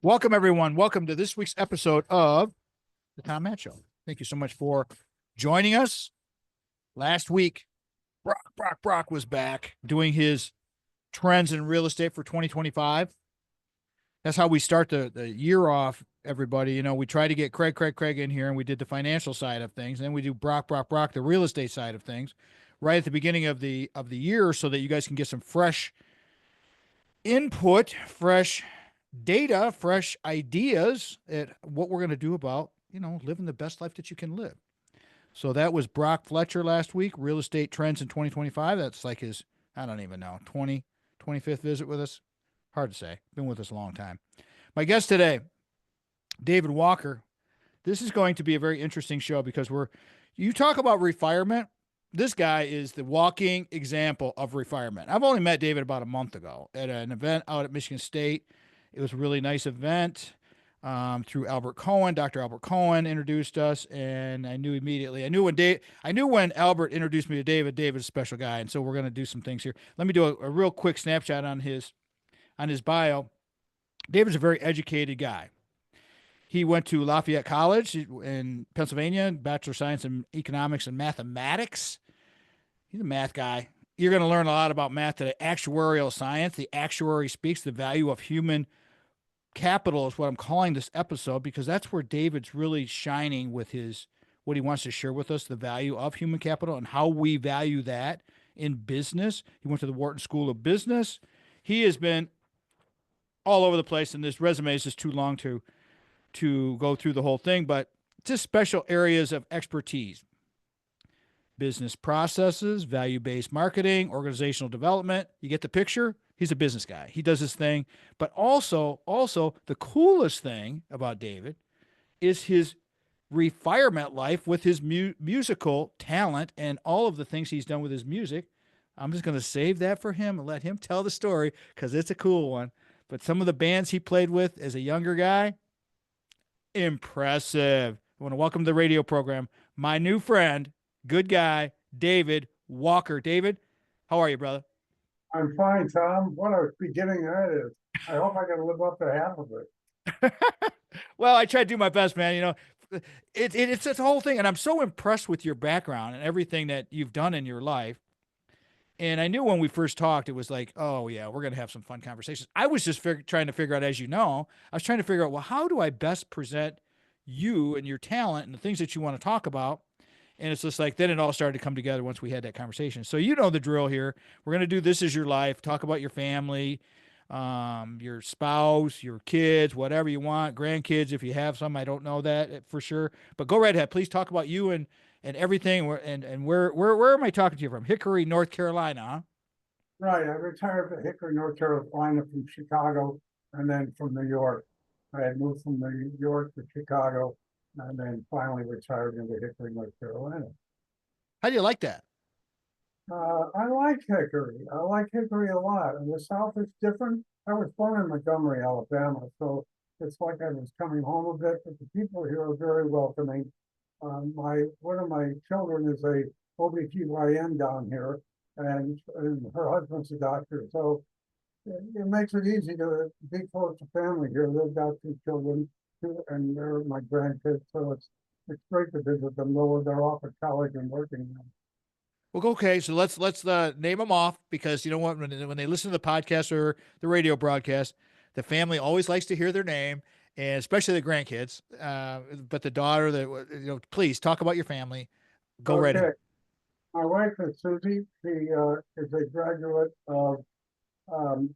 Welcome, everyone. Welcome to this week's episode of the Tom Matt Show. Thank you so much for joining us. Last week, Brock was back doing his trends in real estate for 2025. That's how we start the year off, everybody. You know, we try to get Craig in here, and we did the financial side of things. And then we do Brock, the real estate side of things, right at the beginning of the year, so that you guys can get some fresh input, fresh data, fresh ideas at what we're going to do about, living the best life that you can live. So that was Brock Fletcher last week, Real Estate Trends in 2025. That's like his, I don't even know, 25th visit with us. Hard to say. Been with us a long time. My guest today, David Walker. This is going to be a very interesting show because you talk about refinement. This guy is the walking example of refinement. I've only met David about a month ago at an event out at Michigan State. It was a really nice event through Albert Cohen. Dr. Albert Cohen introduced us, and I knew immediately. I knew when Albert introduced me to David. David's a special guy, and so we're going to do some things here. Let me do a real quick snapshot on his bio. David's a very educated guy. He went to Lafayette College in Pennsylvania, Bachelor of Science in Economics and Mathematics. He's a math guy. You're going to learn a lot about math today. Actuarial science. The actuary speaks the value of human capital is what I'm calling this episode because that's where David's really shining with his what he wants to share with us, the value of human capital and how we value that in business. He went to the Wharton School of Business. He has been all over the place, and this resume is just too long to go through the whole thing, but just special areas of expertise: business processes, value-based marketing, organizational development. You get the picture? He's a business guy. He does his thing. But also the coolest thing about David is his refinement life with his musical talent and all of the things he's done with his music. I'm just going to save that for him and let him tell the story because it's a cool one. But some of the bands he played with as a younger guy, impressive. I want to welcome to the radio program my new friend, good guy, David Walker. David, how are you, brother? I'm fine, Tom. What a beginning that is. I hope I can live up to half of it. Well, I try to do my best, man. It's a whole thing, and I'm so impressed with your background and everything that you've done in your life. And I knew when we first talked, it was like, oh yeah, we're gonna have some fun conversations. I was just trying to figure out, as you know, I was trying to figure out, well, how do I best present you and your talent and the things that you want to talk about? And it's just like then it all started to come together once we had that conversation. So you know the drill here. We're gonna do this is your life. Talk about your family, your spouse, your kids, whatever you want, grandkids if you have some. I don't know that for sure, but go right ahead. Please talk about you and everything. And where am I talking to you from? Hickory, North Carolina, huh? Right. I retired from Hickory, North Carolina from Chicago and then from New York. I had moved from New York to Chicago and then finally retired into Hickory, North Carolina. How do you like that? I like Hickory. I like Hickory a lot. And the South is different. I was born in Montgomery, Alabama, so it's like I was coming home a bit, but the people here are very welcoming. My one of my children is a OBGYN down here, and her husband's a doctor. So it makes it easy to be close to family here. They've got two children, and they're my grandkids. So it's great to visit them, though they're off at college and working now. Well, okay, so let's name them off because you know what? When they listen to the podcast or the radio broadcast, the family always likes to hear their name, and especially the grandkids. But the daughter, please talk about your family. Go right Okay, ahead. my wife is Susie. She is a graduate of um,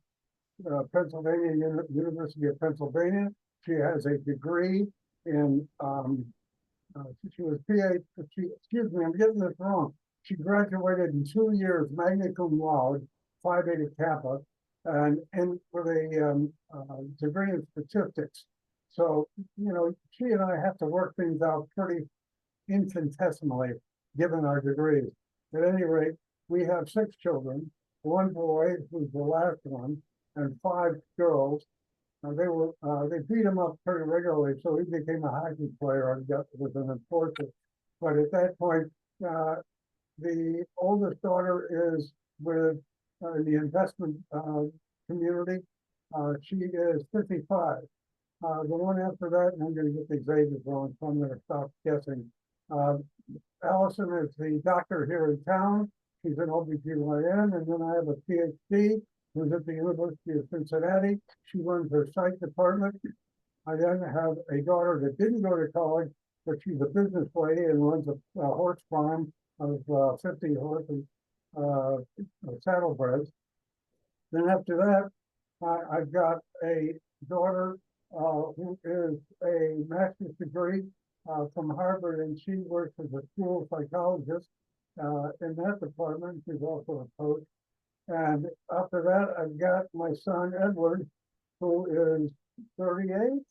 Pennsylvania University of Pennsylvania. She has a degree in she was excuse me, I'm getting this wrong. She graduated in 2 years, magna cum laude, Phi Beta Kappa, and with a degree in statistics. So, she and I have to work things out pretty infinitesimally, given our degrees. At any rate, we have 6 children, one boy, who's the last one, and 5 girls. They beat him up pretty regularly, so he became a hockey player and was an enforcer. But at that point, uh, the oldest daughter is with the investment community. She is 55. The one after that, and I'm gonna get these ages wrong, so I'm gonna stop guessing. Uh, Allison is the doctor here in town. She's an OBGYN, and then I have a PhD who's at the University of Cincinnati. She runs her psych department. I then have a daughter that didn't go to college, but she's a business lady and runs a horse farm of 50 horses, saddlebreds. Then after that, I've got a daughter who is a master's degree from Harvard, and she works as a school psychologist in that department. She's also a coach. And after that, I've got my son, Edward, who is 38,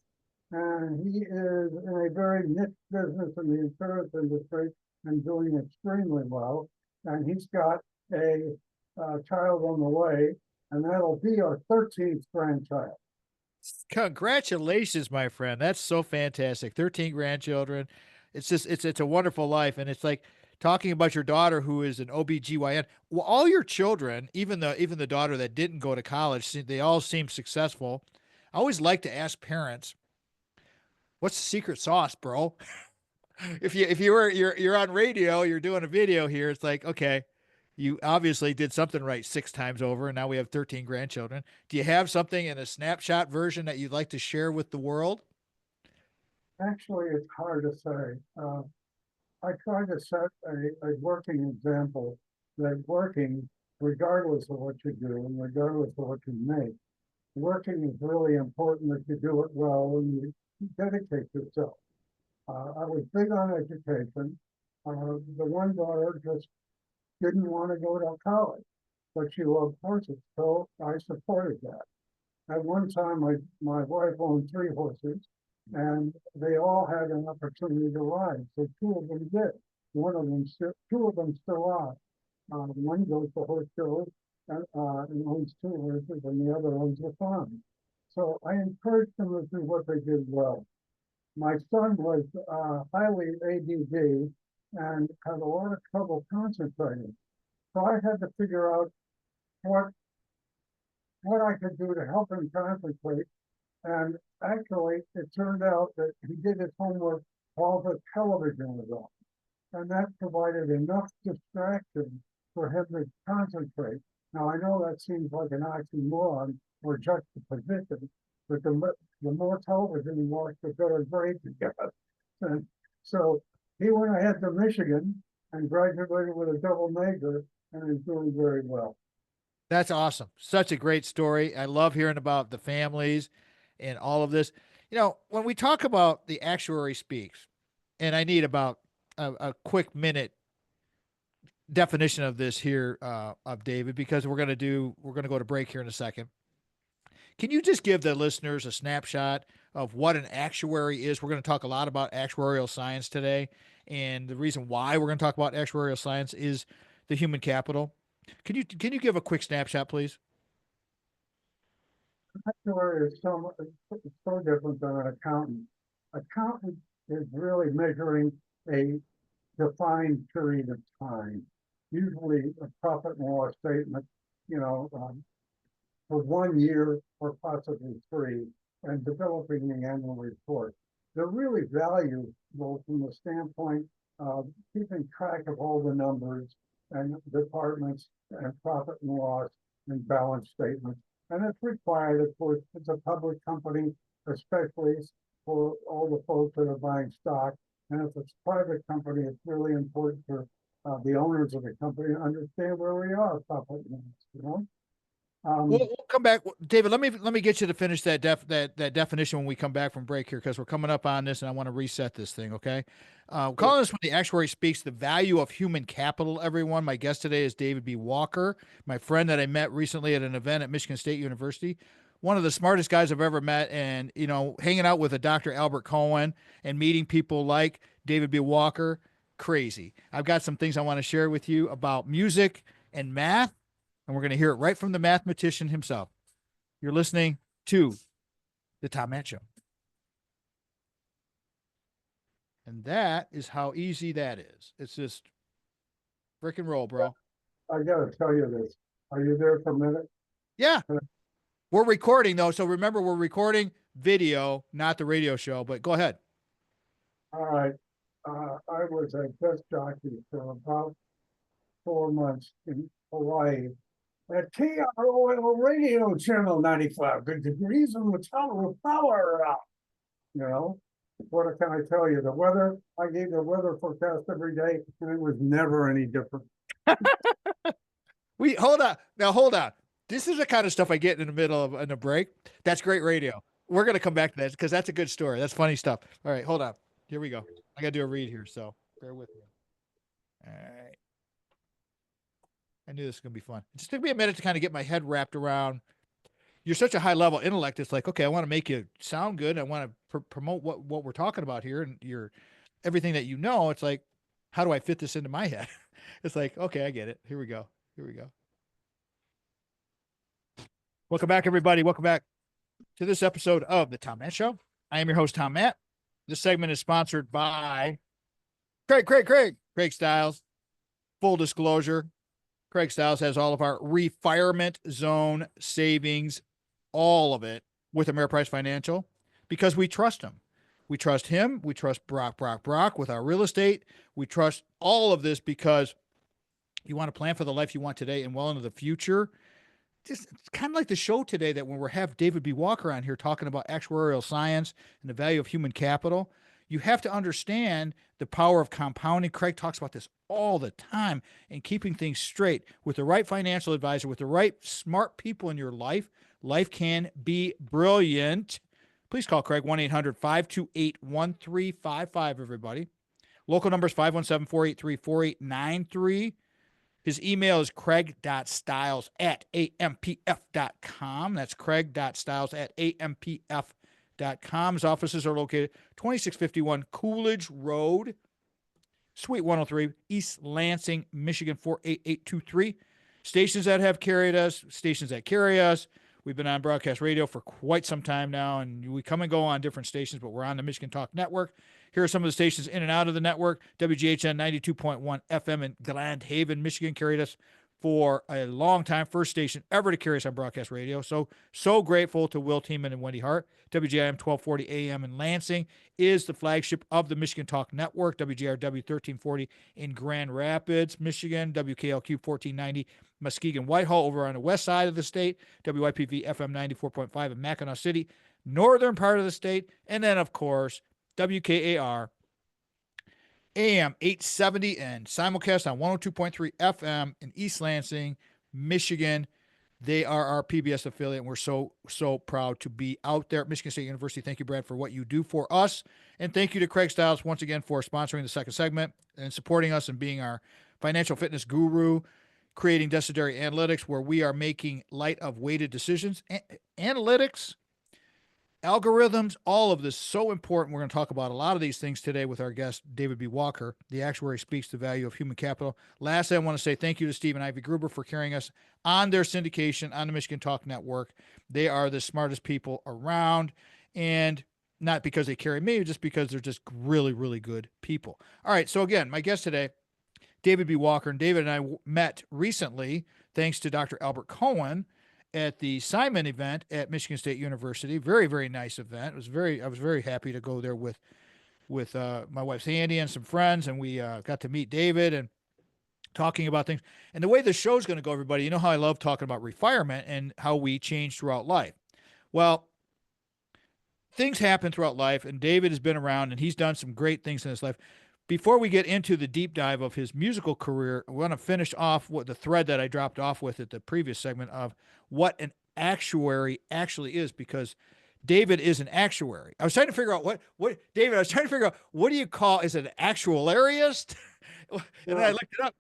and he is in a very niche business in the insurance industry and doing extremely well. And he's got a child on the way, and that'll be our 13th grandchild. Congratulations, my friend. That's so fantastic. 13 grandchildren. It's just it's a wonderful life. And it's like talking about your daughter who is an OBGYN. Well, all your children, even the daughter that didn't go to college, they all seem successful. I always like to ask parents, what's the secret sauce, bro? If you're on radio, you're doing a video here, it's like, okay, you obviously did something right 6 times over, and now we have 13 grandchildren. Do you have something in a snapshot version that you'd like to share with the world? Actually, it's hard to say. I try to set a working example that working, regardless of what you do and regardless of what you make, working is really important that you do it well and you dedicate yourself. I was big on education. The one daughter just didn't want to go to college, but she loved horses, so I supported that. At one time, my wife owned 3 horses, and they all had an opportunity to ride. So 2 of them did. Two of them still are. One goes to horse shows and owns 2 horses, and the other owns a farm. So I encouraged them to do what they did well. My son was highly ADD and had a lot of trouble concentrating. So I had to figure out what what I could do to help him concentrate. And actually, it turned out that he did his homework while the television was on. And that provided enough distraction for him to concentrate. Now, I know that seems like an oxymoron or juxtaposition, but the more television he watched, the better grades he got. And so he went ahead to Michigan and graduated with a double major and is doing very well. That's awesome. Such a great story. I love hearing about the families and all of this. When we talk about the actuary speaks, and I need about a quick minute definition of this here, of David, because we're gonna go to break here in a second. Can you just give the listeners a snapshot of what an actuary is? We're going to talk a lot about actuarial science today, and the reason why we're going to talk about actuarial science is the human capital. Can you give a quick snapshot, please? Actuary is so different than an accountant. Accountant is really measuring a defined period of time, usually a profit and loss statement, you know, for 1 year or possibly 3, and developing the annual report. They're really valuable from the standpoint of keeping track of all the numbers and departments and profit and loss and balance statements. And it's required, of course, it's a public company, especially for all the folks that are buying stock. And if it's a private company, it's really important for the owners of the company to understand where we are, profit and loss, you know? We'll come back, David. Let me get you to finish that definition when we come back from break here, because we're coming up on this, and I want to reset this thing. Okay, calling this when the actuary speaks, the value of human capital. Everyone, my guest today is David B. Walker, my friend that I met recently at an event at Michigan State University. One of the smartest guys I've ever met, and hanging out with a Dr. Albert Cohen and meeting people like David B. Walker, crazy. I've got some things I want to share with you about music and math, and we're going to hear it right from the mathematician himself. You're listening to the Tom Matt Show. And that is how easy that is. It's just frick and roll, bro. I gotta tell you this. Are you there for a minute? Yeah. We're recording, though. So remember, we're recording video, not the radio show, but go ahead. All right. I was a desk jockey for about 4 months in Hawaii at KROL Radio Channel 95. Good degrees and the tower of power. You know, what can I tell you? The weather, I gave the weather forecast every day, and it was never any different. We hold on. Now hold on. This is the kind of stuff I get in the middle of in a break. That's great radio. We're gonna come back to that because that's a good story. That's funny stuff. All right, hold on. Here we go. I gotta do a read here, so bear with me. All right. I knew this was gonna be fun. It just took me a minute to kind of get my head wrapped around. You're such a high level intellect. It's like, okay, I want to make you sound good. I want to promote what we're talking about here, and your everything that you know. It's like, how do I fit this into my head? It's like, okay, I get it. Here we go. Here we go. Welcome back, everybody. Welcome back to this episode of the Tom Matt Show. I am your host, Tom Matt. This segment is sponsored by Craig Stiles. Full disclosure, Craig Stiles has all of our refirement zone savings, all of it with Ameriprise Financial because we trust him. We trust him. We trust Brock with our real estate. We trust all of this because you want to plan for the life you want today and well into the future. It's kind of like the show today that when we have David B. Walker on here talking about actuarial science and the value of human capital, you have to understand the power of compounding. Craig talks about this all the time and keeping things straight with the right financial advisor, with the right smart people in your life. Life can be brilliant. Please call Craig 1-800-528-1355, everybody. Local number is 517-483-4893. His email is craig.stiles@ampf.com. That's craig.stiles@ampf.com. His offices are located 2651 Coolidge Road, Suite 103, East Lansing, Michigan 48823. Stations that have carried us, stations that carry us. We've been on broadcast radio for quite some time now, and we come and go on different stations, but we're on the Michigan Talk Network. Here are some of the stations in and out of the network. WGHN 92.1 FM in Grand Haven, Michigan, carried us for a long time. First station ever to carry us on broadcast radio. So grateful to Will Tiemann and Wendy Hart. WGIM 1240 AM in Lansing is the flagship of the Michigan Talk Network. WGRW 1340 in Grand Rapids, Michigan. WKLQ 1490 Muskegon Whitehall over on the west side of the state. WYPV FM 94.5 in Mackinac City, northern part of the state. And then, of course, WKAR AM 870 and simulcast on 102.3 FM in East Lansing, Michigan. They are our PBS affiliate, and we're so proud to be out there at Michigan State University. Thank you, Brad, for what you do for us. And thank you to Craig Stiles once again for sponsoring the second segment and supporting us and being our financial fitness guru, creating Decideri Analytics, where we are making light of weighted decisions. Analytics, algorithms, all of this so important. We're going to talk about a lot of these things today with our guest, David B. Walker. The actuary speaks the value of human capital. Lastly, I want to say thank you to Steve and Ivy Gruber for carrying us on their syndication on the Michigan Talk Network. They are the smartest people around, and not because they carry me, just because they're just really, really good people. All right, so again, my guest today, David B. Walker, and David and I met recently, thanks to Dr. Albert Cohen, at the Simon event at Michigan State University. Very, very nice event. I was very happy to go there with my wife Sandy and some friends, and we got to meet David and talking about things. And the way the show's going to go, everybody, you know how I love talking about refirement and how we change throughout life. Well, things happen throughout life, and David has been around, and he's done some great things in his life. Before we get into the deep dive of his musical career, I want to finish off with the thread that I dropped off with at the previous segment of what an actuary actually is, because David is an actuary. I was trying to figure out what David, I was trying to figure out, what do you call, is it an actuariist? And then I looked it up.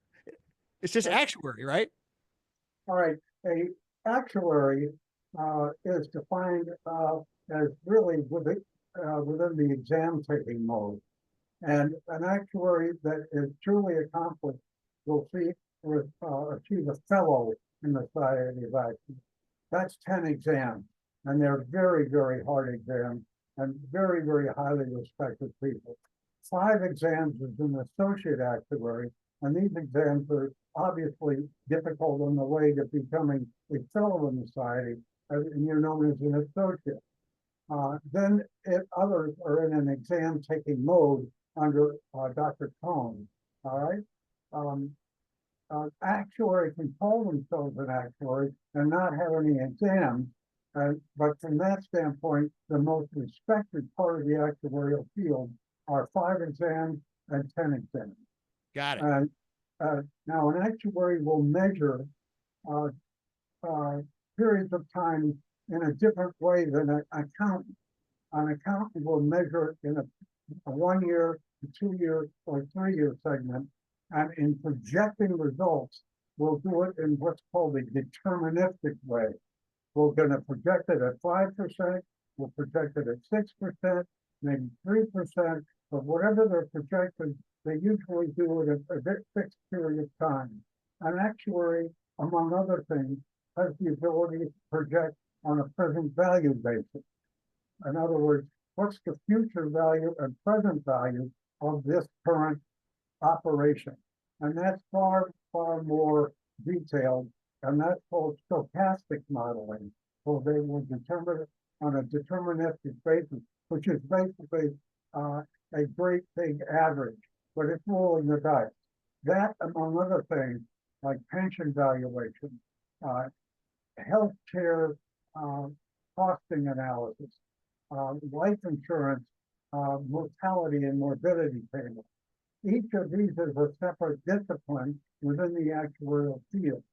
It's just actuary, right? All right. A actuary is defined as really within the exam taking mode. And an actuary that is truly accomplished will achieve a fellow in the Society of Actuaries. That's 10 exams, and they're very, very hard exams and very, very highly respected people. 5 exams is an associate actuary, and these exams are obviously difficult on the way to becoming a fellow in the society, and you're known as an associate. Then if others are in an exam taking mode under Dr. Cohn, all right? Um, Actuary can call themselves an actuary and not have any exams. But from that standpoint, the most respected part of the actuarial field are 5 exams and 10 exams. Got it. And now an actuary will measure uh, periods of time in a different way than an accountant. An accountant will measure it in a 1 year, 2 year, or 3 year segment. And in projecting results, we'll do it in what's called a deterministic way. We're going to project it at 5%, we'll project it at 6%, maybe 3%, but whatever they're projected, they usually do it at a fixed period of time. An actuary, among other things, has the ability to project on a present value basis. In other words, what's the future value and present value of this current operation? And that's far, far more detailed, and that's called stochastic modeling. So they will determine it on a deterministic basis, which is basically a great big average, but it's rolling the dice. That, among other things, like pension valuation, healthcare costing analysis, life insurance, mortality and morbidity tables. Each of these is a separate discipline within the actuarial field.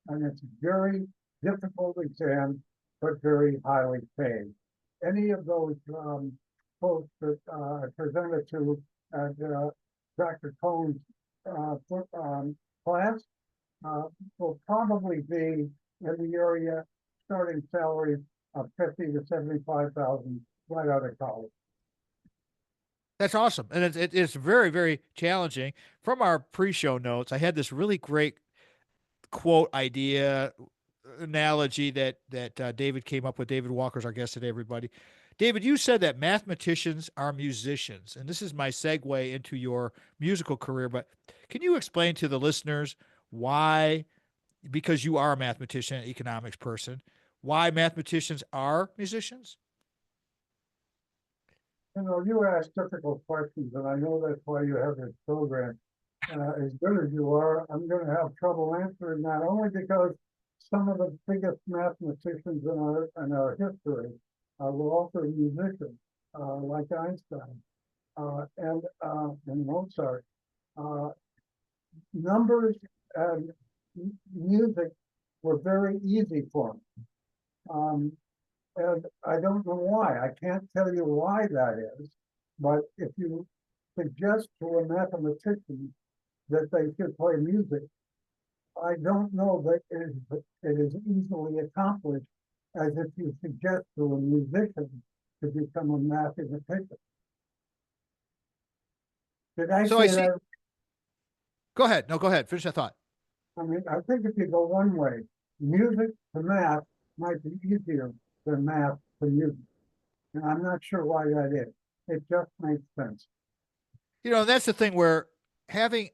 And it's a very difficult exam, but very highly paid. Any of those folks that I presented to at Dr. Cohn's class will probably be in the area starting salaries of 50 to 75,000 right out of college. That's awesome. And it's very, very challenging. From our pre-show notes, I had this really great quote idea analogy that David came up with. David Walker's our guest today, everybody. David, you said that mathematicians are musicians, and this is my segue into your musical career, but can you explain to the listeners why, because you are a mathematician, an economics person, why mathematicians are musicians? You know, you ask difficult questions, and I know that's why you have this program. As good as you are, I'm going to have trouble answering that, only because some of the biggest mathematicians in our history were also musicians, like Einstein and Mozart. Numbers and music were very easy for me. And I don't know why. I can't tell you why that is. But if you suggest to a mathematician that they should play music, I don't know that it is easily accomplished as if you suggest to a musician to become a mathematician. Did I So say I see. that? Go ahead. No, go ahead. Finish that thought. I mean, I think if you go one way, music to math might be easier than math to music. And I'm not sure why that is. It just makes sense. You know, that's the thing where having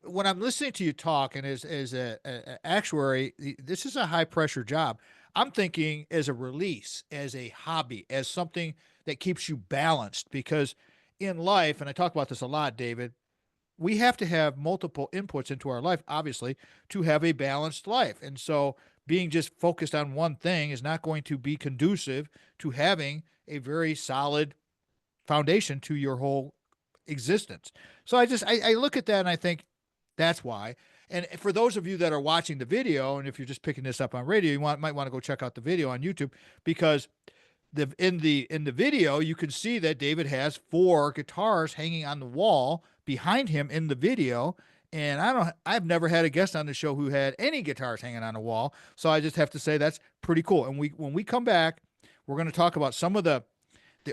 when I'm listening to you talk, and as a actuary, this is a high pressure job. I'm thinking as a release, as a hobby, as something that keeps you balanced. Because in life, and I talk about this a lot, David, we have to have multiple inputs into our life, obviously, to have a balanced life. And so being just focused on one thing is not going to be conducive to having a very solid foundation to your whole existence. So I look at that and I think that's why. And for those of you that are watching the video, and if you're just picking this up on radio, might want to go check out the video on YouTube, because in the video you can see that David has 4 guitars hanging on the wall behind him in the video. And I've never had a guest on the show who had any guitars hanging on the wall. So I just have to say that's pretty cool. And when we come back, we're going to talk about some of the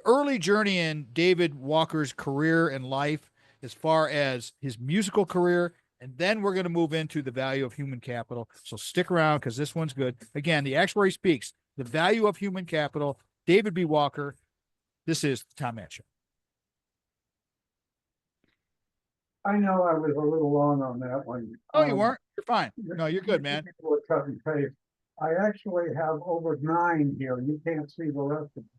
early journey in David Walker's career and life as far as his musical career. And then we're going to move into the value of human capital. So stick around because this one's good. Again, the Actuary Speaks, the value of human capital. David B. Walker. This is the Tom Matt Show. I know I was a little long on that one. Oh, you weren't? You're fine. No, you're good, man. Cut and paste. I actually have over 9 here. You can't see the rest of them.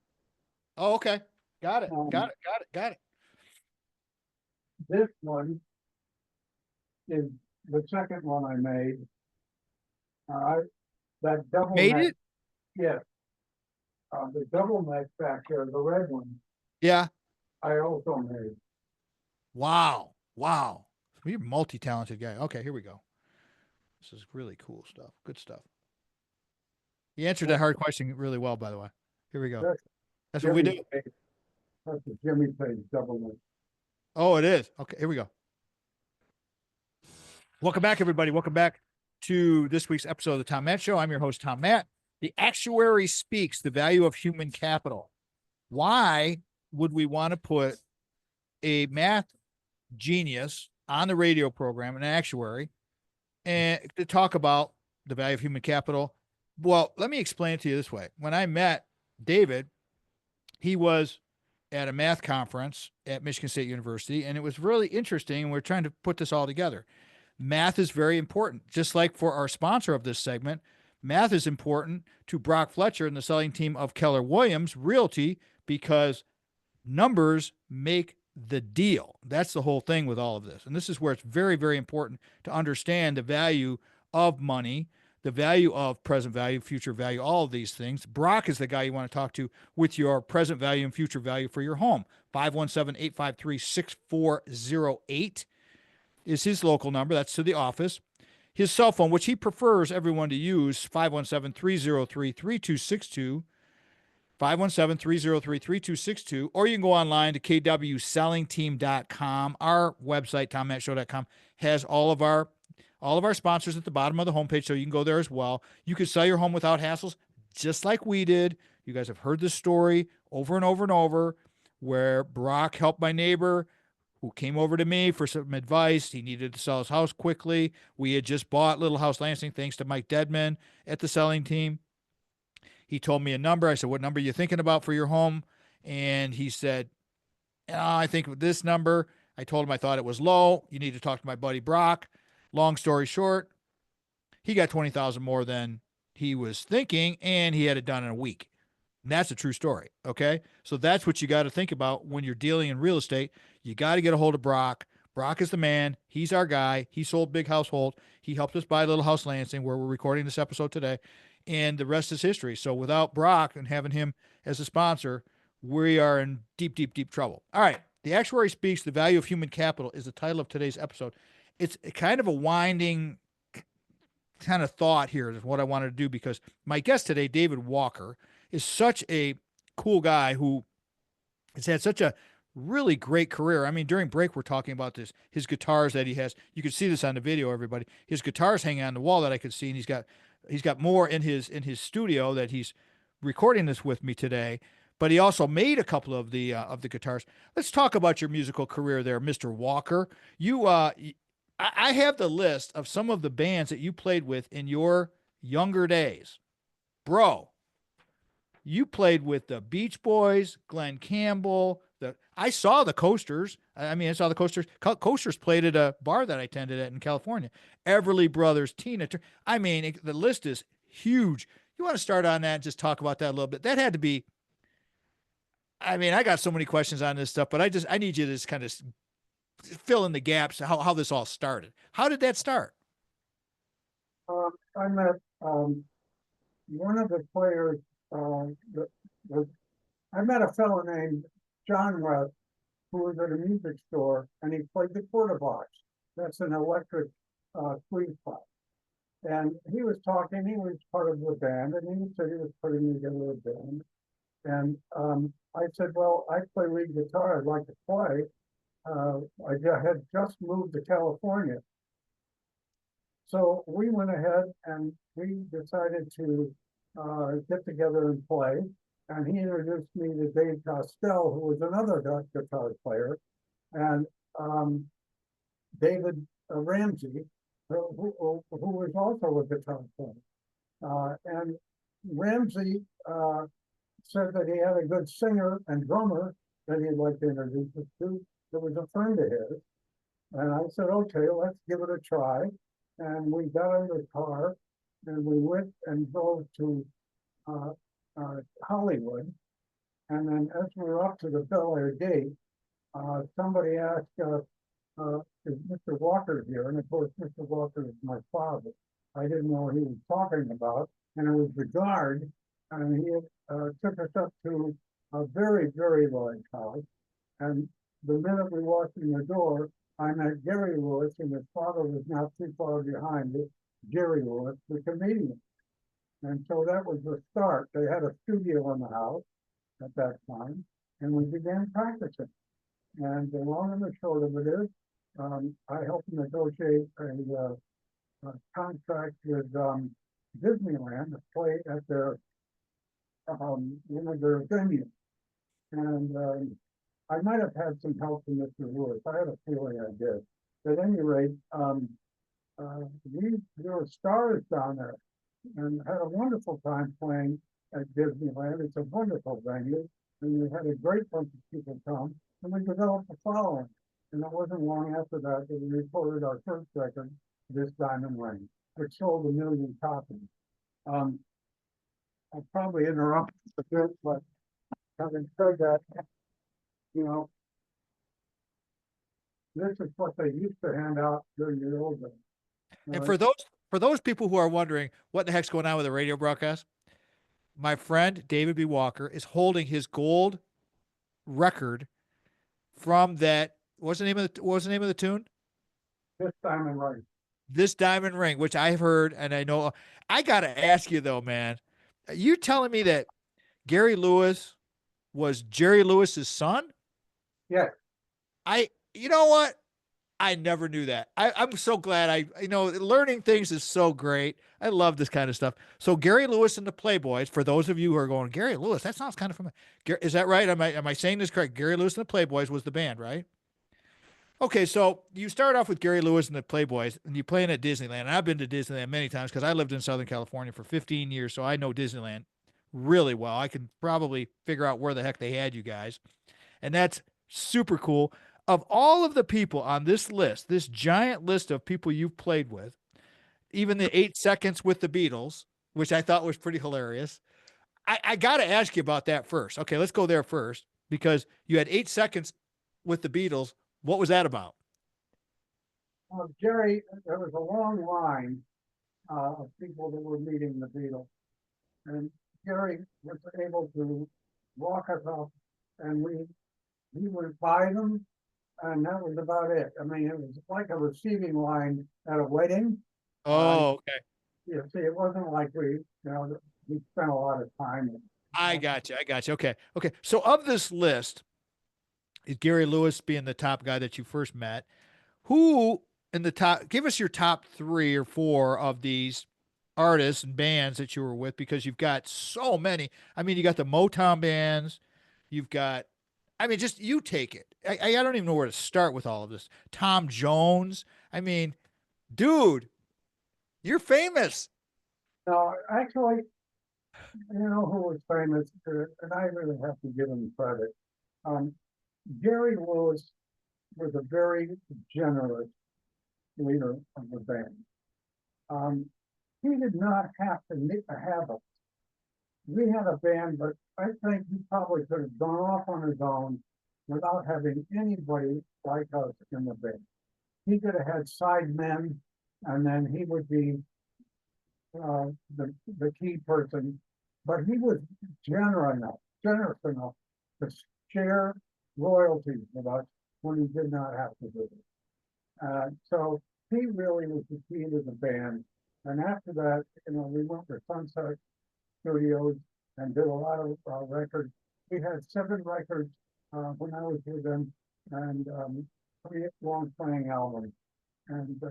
Oh, okay. Got it. Um, Got it. this one is the second one I made. Uh, that double Made neck, it? yes, the double neck back there, the red one, Yeah. I also made. Wow. Wow. You're a multi-talented guy. Okay, here we go. This is really cool stuff. Good stuff. You answered that That's, hard question really well, by the way. Here we go. that's That's what we Jimmy do. Page. That's a Jimmy Page double neck. Oh, it is. Okay, here we go. Welcome back, everybody. Welcome back to this week's episode of the Tom Matt Show. I'm your host, Tom Matt. The Actuary Speaks, the value of human capital. Why would we want to put a math genius on the radio program, an actuary, and to talk about the value of human capital? Well, let me explain it to you this way. When I met David, he was at a math conference at Michigan State University, and it was really interesting. And we're trying to put this all together. Math is very important. Just like for our sponsor of this segment, math is important to Brock Fletcher and the selling team of Keller Williams Realty because numbers make the deal. That's the whole thing with all of this. And this is where it's very, very important to understand the value of money, the value of present value, future value, all of these things. Brock is the guy you want to talk to with your present value and future value for your home. 517-853-6408 is his local number. That's to the office. His cell phone, which he prefers everyone to use, 517-303-3262. 517-303-3262, or you can go online to kwsellingteam.com. Our website, tommattshow.com, has all of our sponsors at the bottom of the homepage, so you can go there as well. You can sell your home without hassles, just like we did. You guys have heard this story over and over and over, where Brock helped my neighbor who came over to me for some advice. He needed to sell his house quickly. We had just bought Little House Lansing thanks to Mike Dedman at the selling team. He told me a number. I said, "What number are you thinking about for your home?" And he said, "I think with this number." I told him I thought it was low. You need to talk to my buddy Brock. Long story short, he got 20,000 more than he was thinking, and he had it done in a week. And that's a true story. Okay. So that's what you got to think about when you're dealing in real estate. You got to get a hold of Brock. Brock is the man. He's our guy. He sold Big Household. He helped us buy Little House Lansing, where we're recording this episode today. And the rest is history. So without Brock and having him as a sponsor, we are in deep, deep, deep trouble. All right. The Actuary Speaks, the Value of Human Capital is the title of today's episode. It's kind of a winding kind of thought here is what I wanted to do because my guest today, David Walker, is such a cool guy who has had such a really great career. I mean, during break, we're talking about this, his guitars that he has. You can see this on the video, everybody. His guitars hanging on the wall that I could see, and he's got more in his studio that he's recording this with me today. But he also made a couple of the guitars. Let's talk about your musical career there, Mr. Walker. I have the list of some of the bands that you played with in your younger days. Bro, you played with the Beach Boys, Glenn Campbell. I saw the Coasters. I saw the Coasters. Coasters played at a bar that I attended at in California. Everly Brothers, Tina Turner. The list is huge. You want to start on that and just talk about that a little bit? That had to be. I got so many questions on this stuff, but I need you to just kind of fill in the gaps. How this all started? How did that start? I met one of the players. The, the, I met a fellow named John West who was at a music store, and he played the quarter box. That's an electric squeeze box. And he was talking. He was part of the band, and he said he was putting together a band. And I said, "Well, I play lead guitar. I'd like to play." I had just moved to California. So we went ahead and we decided to get together and play. And he introduced me to Dave Costell, who was another guitar player, and David Ramsey, who was also a guitar player. And Ramsey said that he had a good singer and drummer that he'd like to introduce us to. There was a friend of his. And I said, "Okay, let's give it a try." And we got in the car and we went and drove to Hollywood. And then as we were up to the Bel Air gate, somebody asked, is Mr. Walker here? And of course, Mr. Walker is my father. I didn't know what he was talking about, and it was the guard, and he took us up to a very, very large house. And the minute we walked in the door, I met Gary Lewis, and his father was not too far behind it, Jerry Lewis, the comedian. And so that was the start. They had a studio in the house at that time, and we began practicing. And the long and the short of it is, I helped negotiate a contract with Disneyland to play at their one of their venues. And I might have had some help from Mr. Lewis. I had a feeling I did. At any rate, there were stars down there and had a wonderful time playing at Disneyland. It's a wonderful venue, and we had a great bunch of people come, and we developed a following. And it wasn't long after that that we recorded our first record, This Diamond Ring, which sold 1 million copies. I'll probably interrupt a bit, but having said that, you know, this is what they used to hand out during the old days. And for those people who are wondering what the heck's going on with the radio broadcast, my friend David B. Walker is holding his gold record from that. What's the name of the tune? This Diamond Ring. This Diamond Ring, which I've heard and I know. I gotta ask you though, man. You telling me that Gary Lewis was Jerry Lewis's son? Yeah. You know what? I never knew that. I'm so glad learning things is so great. I love this kind of stuff. So Gary Lewis and the Playboys, for those of you who are going, Gary Lewis, that sounds kind of familiar. Is that right? Am I saying this correct? Gary Lewis and the Playboys was the band, right? Okay, so you start off with Gary Lewis and the Playboys, and you playing at Disneyland. And I've been to Disneyland many times because I lived in Southern California for 15 years, so I know Disneyland really well. I can probably figure out where the heck they had you guys, and that's super cool. Of all of the people on this list, this giant list of people you've played with, even the 8 seconds with the Beatles, which I thought was pretty hilarious. I got to ask you about that first. Okay, let's go there first because you had 8 seconds with the Beatles. What was that about? Jerry, there was a long line of people that were meeting the Beatles, and Jerry was able to walk us up, and he would buy them, and that was about it. I mean, it was like a receiving line at a wedding. Oh, okay. You see, it wasn't like we spent a lot of time. I got you. Okay. Okay. So of this list, is Gary Lewis being the top guy that you first met? Who in the top, give us your top 3 or 4 of these artists and bands that you were with because you've got so many. I mean, you got the Motown bands, you've got, I mean, just you take it. I don't even know where to start with all of this. Tom Jones. I mean, dude, you're famous. No, actually, you know who was famous, and I really have to give him credit. Um, Jerry Lewis was a very generous leader of the band. Um, he did not have to have us. We had a band, but I think he probably could have gone off on his own without having anybody like us in the band. He could have had side men, and then he would be the key person. But he was generous enough to share royalties with us when he did not have to do it. So he really was the key to the band. And after that, we went to Sunset Studios and did a lot of records. We had 7 records when I was with them, and 3 long-playing albums. And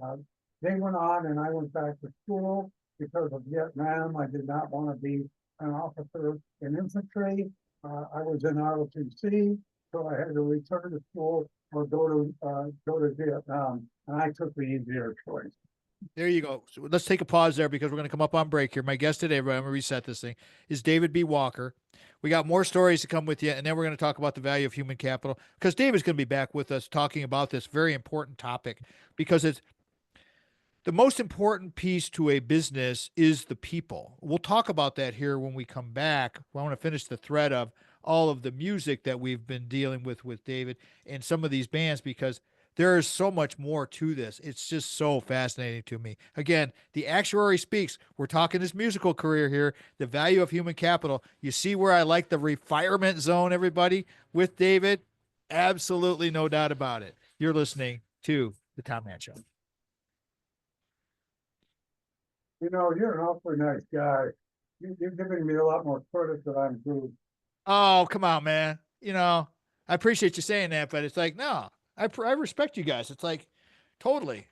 they went on, and I went back to school because of Vietnam. I did not want to be an officer in infantry. I was in ROTC, so I had to return to school or go to Vietnam, and I took the easier choice. There you go. So let's take a pause there because we're going to come up on break here. My guest today, I'm going to reset this thing, is David B. Walker. We got more stories to come with you, and then we're going to talk about the value of human capital because David's going to be back with us talking about this very important topic because it's the most important piece to a business is the people. We'll talk about that here when we come back. I want to finish the thread of all of the music that we've been dealing with David and some of these bands, because there is so much more to this. It's just so fascinating to me. Again, the actuary speaks. We're talking his musical career here, the value of human capital. You see where I like the refirement zone, everybody, with David? Absolutely no doubt about it. You're listening to the Tom Mann Show. You're an awfully nice guy. You're giving me a lot more credit than I'm due. Oh, come on, man. I appreciate you saying that, but it's like, no, I respect you guys. It's like, totally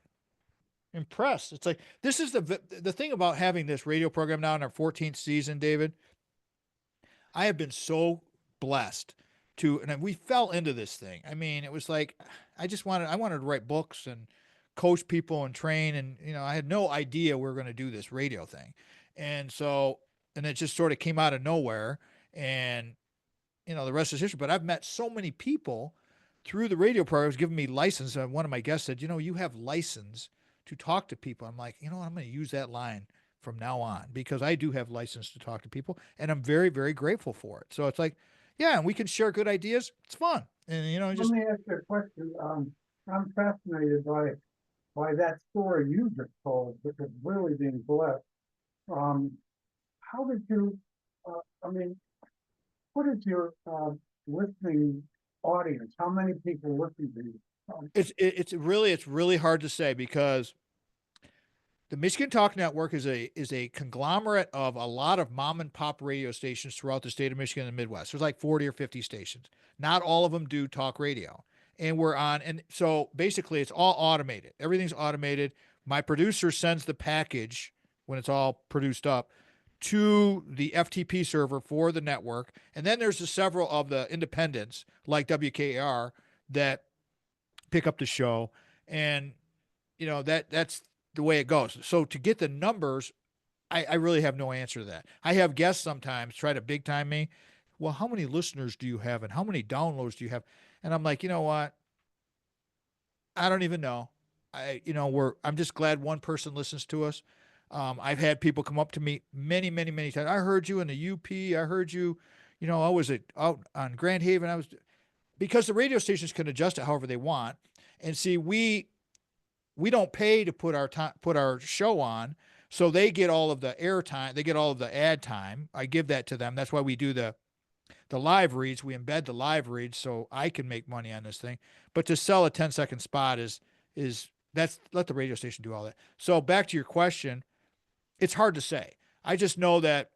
impressed. It's like, this is the thing about having this radio program now in our 14th season, David. I have been so blessed and we fell into this thing. I mean, it was like, I wanted to write books and coach people and train. And, I had no idea we were going to do this radio thing. And so, and it just sort of came out of nowhere. And the rest is history. But I've met so many people through the radio programs giving me license. One of my guests said, you have license to talk to people. I'm like, I'm going to use that line from now on, because I do have license to talk to people, and I'm very, very grateful for it. So it's like, yeah, and we can share good ideas. It's fun. And, Let me ask you a question. I'm fascinated by that story you just told, because really being blessed. Um, how did you, I mean, what is your listening audience? How many people listen to you? it's really hard to say, because the Michigan Talk Network is a conglomerate of a lot of mom and pop radio stations throughout the state of Michigan and the Midwest. There's like 40 or 50 stations. Not all of them do talk radio. And we're on, and so basically it's all automated. Everything's automated. My producer sends the package when it's all produced up to the FTP server for the network. And then there's several of the independents like WKR that pick up the show. And that's the way it goes. So to get the numbers, I really have no answer to that. I have guests sometimes try to big time me. Well, how many listeners do you have and how many downloads do you have? And I'm like, you know what? I don't even know. I'm just glad one person listens to us. I've had people come up to me many, many, many times. I heard you in the UP. I heard you, I was out on Grand Haven. Because the radio stations can adjust it however they want. And see, we don't pay to put our show on, so they get all of the air time, they get all of the ad time. I give that to them. That's why we do the live reads. We embed the live reads so I can make money on this thing. But to sell a 10-second spot is that's let the radio station do all that. So back to your question, it's hard to say. I just know that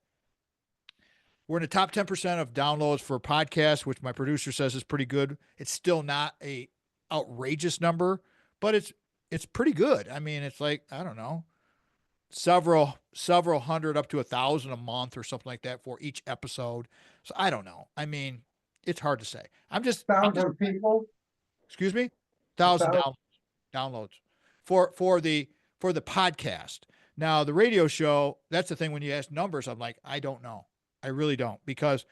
we're in the top 10% of downloads for podcasts, which my producer says is pretty good. It's still not a outrageous number, but it's pretty good. I mean, it's like, I don't know, several hundred up to 1,000 a month or something like that for each episode. So I don't know. I mean, it's hard to say. I'm just 1,000 people? excuse me, A 1,000 thousand? downloads for the podcast. Now the radio show, that's the thing. When you ask numbers, I'm like, I don't know. I really don't, because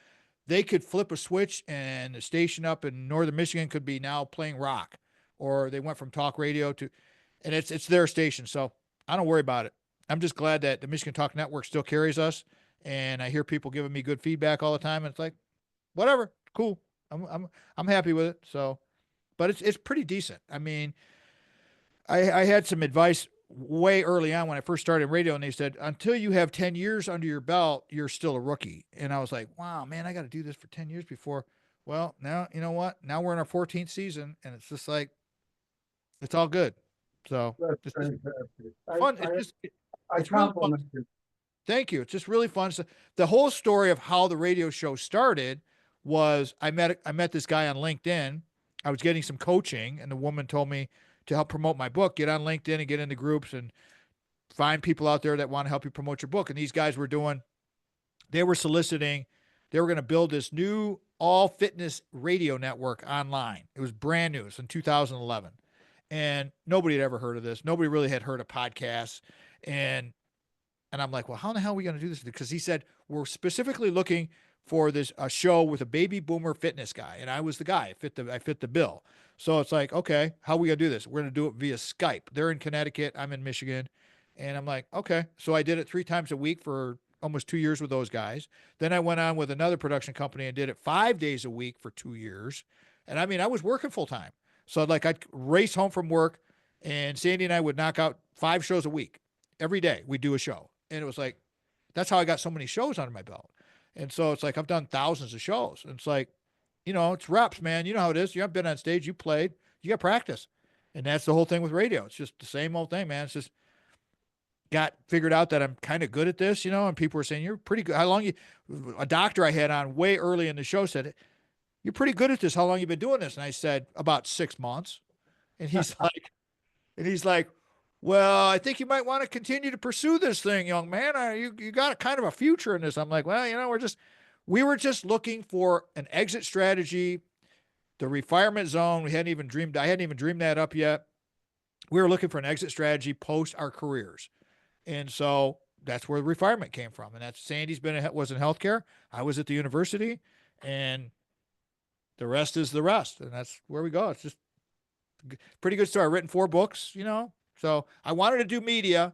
they could flip a switch and the station up in northern Michigan could be now playing rock, or they went from talk radio to, and it's their station. So I don't worry about it. I'm just glad that the Michigan Talk Network still carries us, and I hear people giving me good feedback all the time. And it's like, whatever, cool. I'm happy with it. So, but it's pretty decent. I mean, I had some advice way early on when I first started in radio, and they said, until you have 10 years under your belt, you're still a rookie. And I was like, wow, man, I got to do this for 10 years before. Well, now, you know what? Now we're in our 14th season, and it's just like, it's all good. So That's it's just fantastic. fun. I It's really fun. compliment you. Thank you. It's just really fun. So the whole story of how the radio show started was I met this guy on LinkedIn. I was getting some coaching, and the woman told me to help promote my book, get on LinkedIn and get into groups and find people out there that want to help you promote your book. And these guys they were soliciting, they were going to build this new all fitness radio network online. It was brand new. It was in 2011. And nobody had ever heard of this. Nobody really had heard of podcasts. And I'm like, well, how in the hell are we going to do this? Because he said, we're specifically looking for a show with a baby boomer fitness guy. And I was the guy. I fit the bill. So it's like, okay, how are we going to do this? We're going to do it via Skype. They're in Connecticut. I'm in Michigan. And I'm like, okay. So I did it 3 times a week for almost 2 years with those guys. Then I went on with another production company and did it 5 days a week for 2 years. And I mean, I was working full time. So like I'd race home from work and Sandy and I would knock out 5 shows a week. Every day we'd do a show. And it was like, that's how I got so many shows under my belt. And so it's like, I've done thousands of shows. And it's like, it's reps, man. You know how it is. You haven't been on stage, you played, you got practice. And that's the whole thing with radio. It's just the same old thing, man. It's just got figured out that I'm kind of good at this, and people were saying, you're pretty good. How long a doctor I had on way early in the show said, you're pretty good at this. How long you been doing this? And I said, about 6 months. And he's like, well, I think you might want to continue to pursue this thing, young man. You got kind of a future in this. I'm like, well, we were just looking for an exit strategy, the retirement zone. I hadn't even dreamed that up yet. We were looking for an exit strategy post our careers. And so that's where the retirement came from. And that's Sandy's was in healthcare. I was at the university, and the rest is the rest. And that's where we go. It's just pretty good story. I've written 4 books, so I wanted to do media.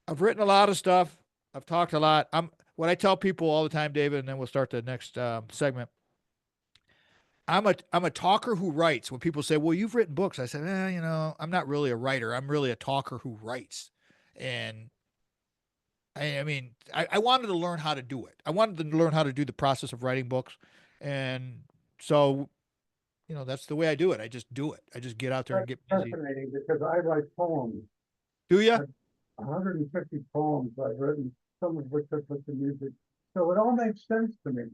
I've written a lot of stuff. I've talked a lot. What I tell people all the time, David, and then we'll start the next segment. I'm a talker who writes. When people say, well, you've written books, I said, I'm not really a writer. I'm really a talker who writes. And I mean, I wanted to learn how to do it. I wanted to learn how to do the process of writing books. And so, that's the way I do it. I just do it. I just get out there and get busy. Fascinating, because I write poems. Do you? 150 poems I've written, some of which I put to music. So it all makes sense to me.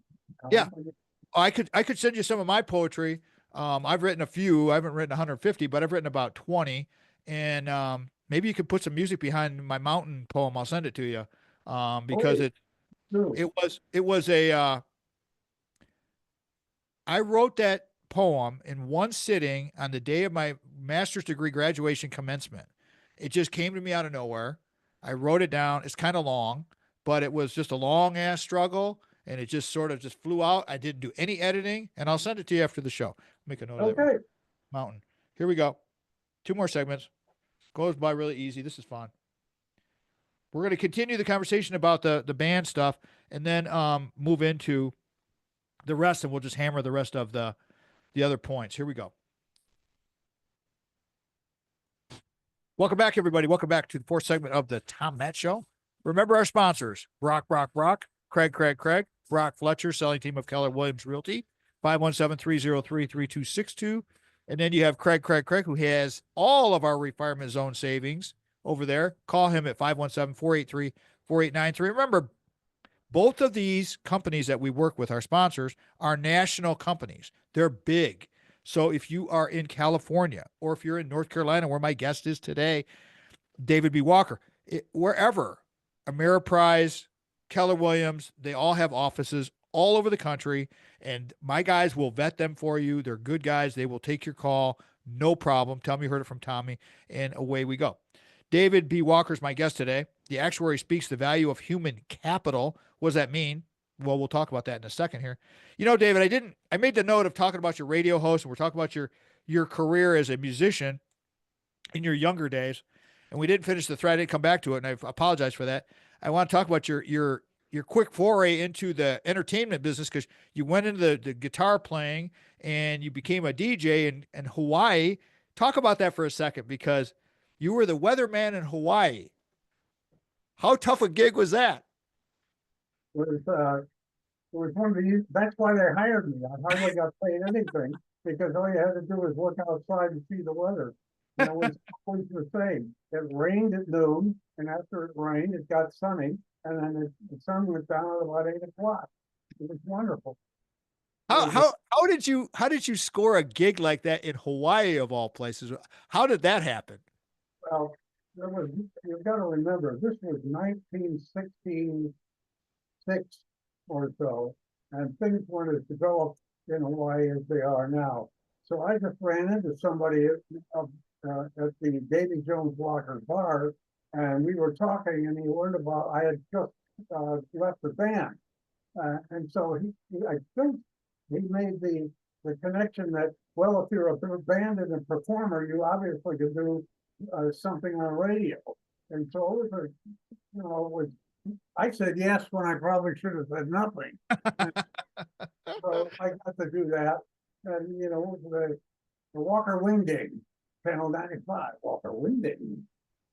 Yeah. I could send you some of my poetry. I've written a few. I haven't written 150, but I've written about 20. And maybe you could put some music behind my mountain poem. I'll send it to you. Because it was I wrote that poem in one sitting on the day of my master's degree graduation commencement. It just came to me out of nowhere. I wrote it down. It's kind of long, but it was just a long ass struggle, and it just sort of just flew out. I didn't do any editing, and I'll send it to you after the show. Make a note of that. Okay. Mountain. Here we go. 2 more segments. Goes by really easy. This is fun. We're going to continue the conversation about the band stuff, and then move into the rest, and we'll just hammer the rest of the other points. Here we go. Welcome back, everybody. Welcome back to the 4th segment of the Tom Matt Show. Remember our sponsors: Brock, Craig, Brock Fletcher, selling team of Keller Williams Realty, 517-303-3262. And then you have Craig, who has all of our retirement zone savings over there. Call him at 517-483-4893. Remember, both of these companies that we work with, our sponsors, are national companies. They're big. So if you are in California, or if you're in North Carolina, where my guest is today, David B. Walker, wherever, Ameriprise, Keller Williams, they all have offices all over the country, and my guys will vet them for you. They're good guys. They will take your call. No problem. Tell me you heard it from Tommy, and away we go. David B. Walker is my guest today. The Actuary speaks the value of human capital. What does that mean? Well, we'll talk about that in a second here. David, I made the note of talking about your radio host, and we're talking about your career as a musician in your younger days, and we didn't finish the thread. I didn't come back to it, and I apologize for that. I want to talk about your quick foray into the entertainment business, because you went into the guitar playing and you became a DJ in Hawaii. Talk about that for a second, because you were the weatherman in Hawaii. How tough a gig was that? It was one of the, that's why they hired me. I hardly got paid anything, because all you had to do was look outside and see the weather. And it was always the same. It rained at noon, and after it rained, it got sunny, and then the sun went down at about 8 o'clock. It was wonderful. How did you score a gig like that in Hawaii, of all places? How did that happen? Well, you've got to remember, this was 1966 or so, and things weren't as developed in Hawaii as they are now. So I just ran into somebody at the Davy Jones Walker bar, and we were talking, and he learned about, I had just left the band. And so I think he made the connection that, well, if you're a band and a performer, you obviously could do something on radio. And so it was I said yes when I probably should have said nothing. And so I got to do that. And, the Walker Wingding, Channel 95, Walker Wingding,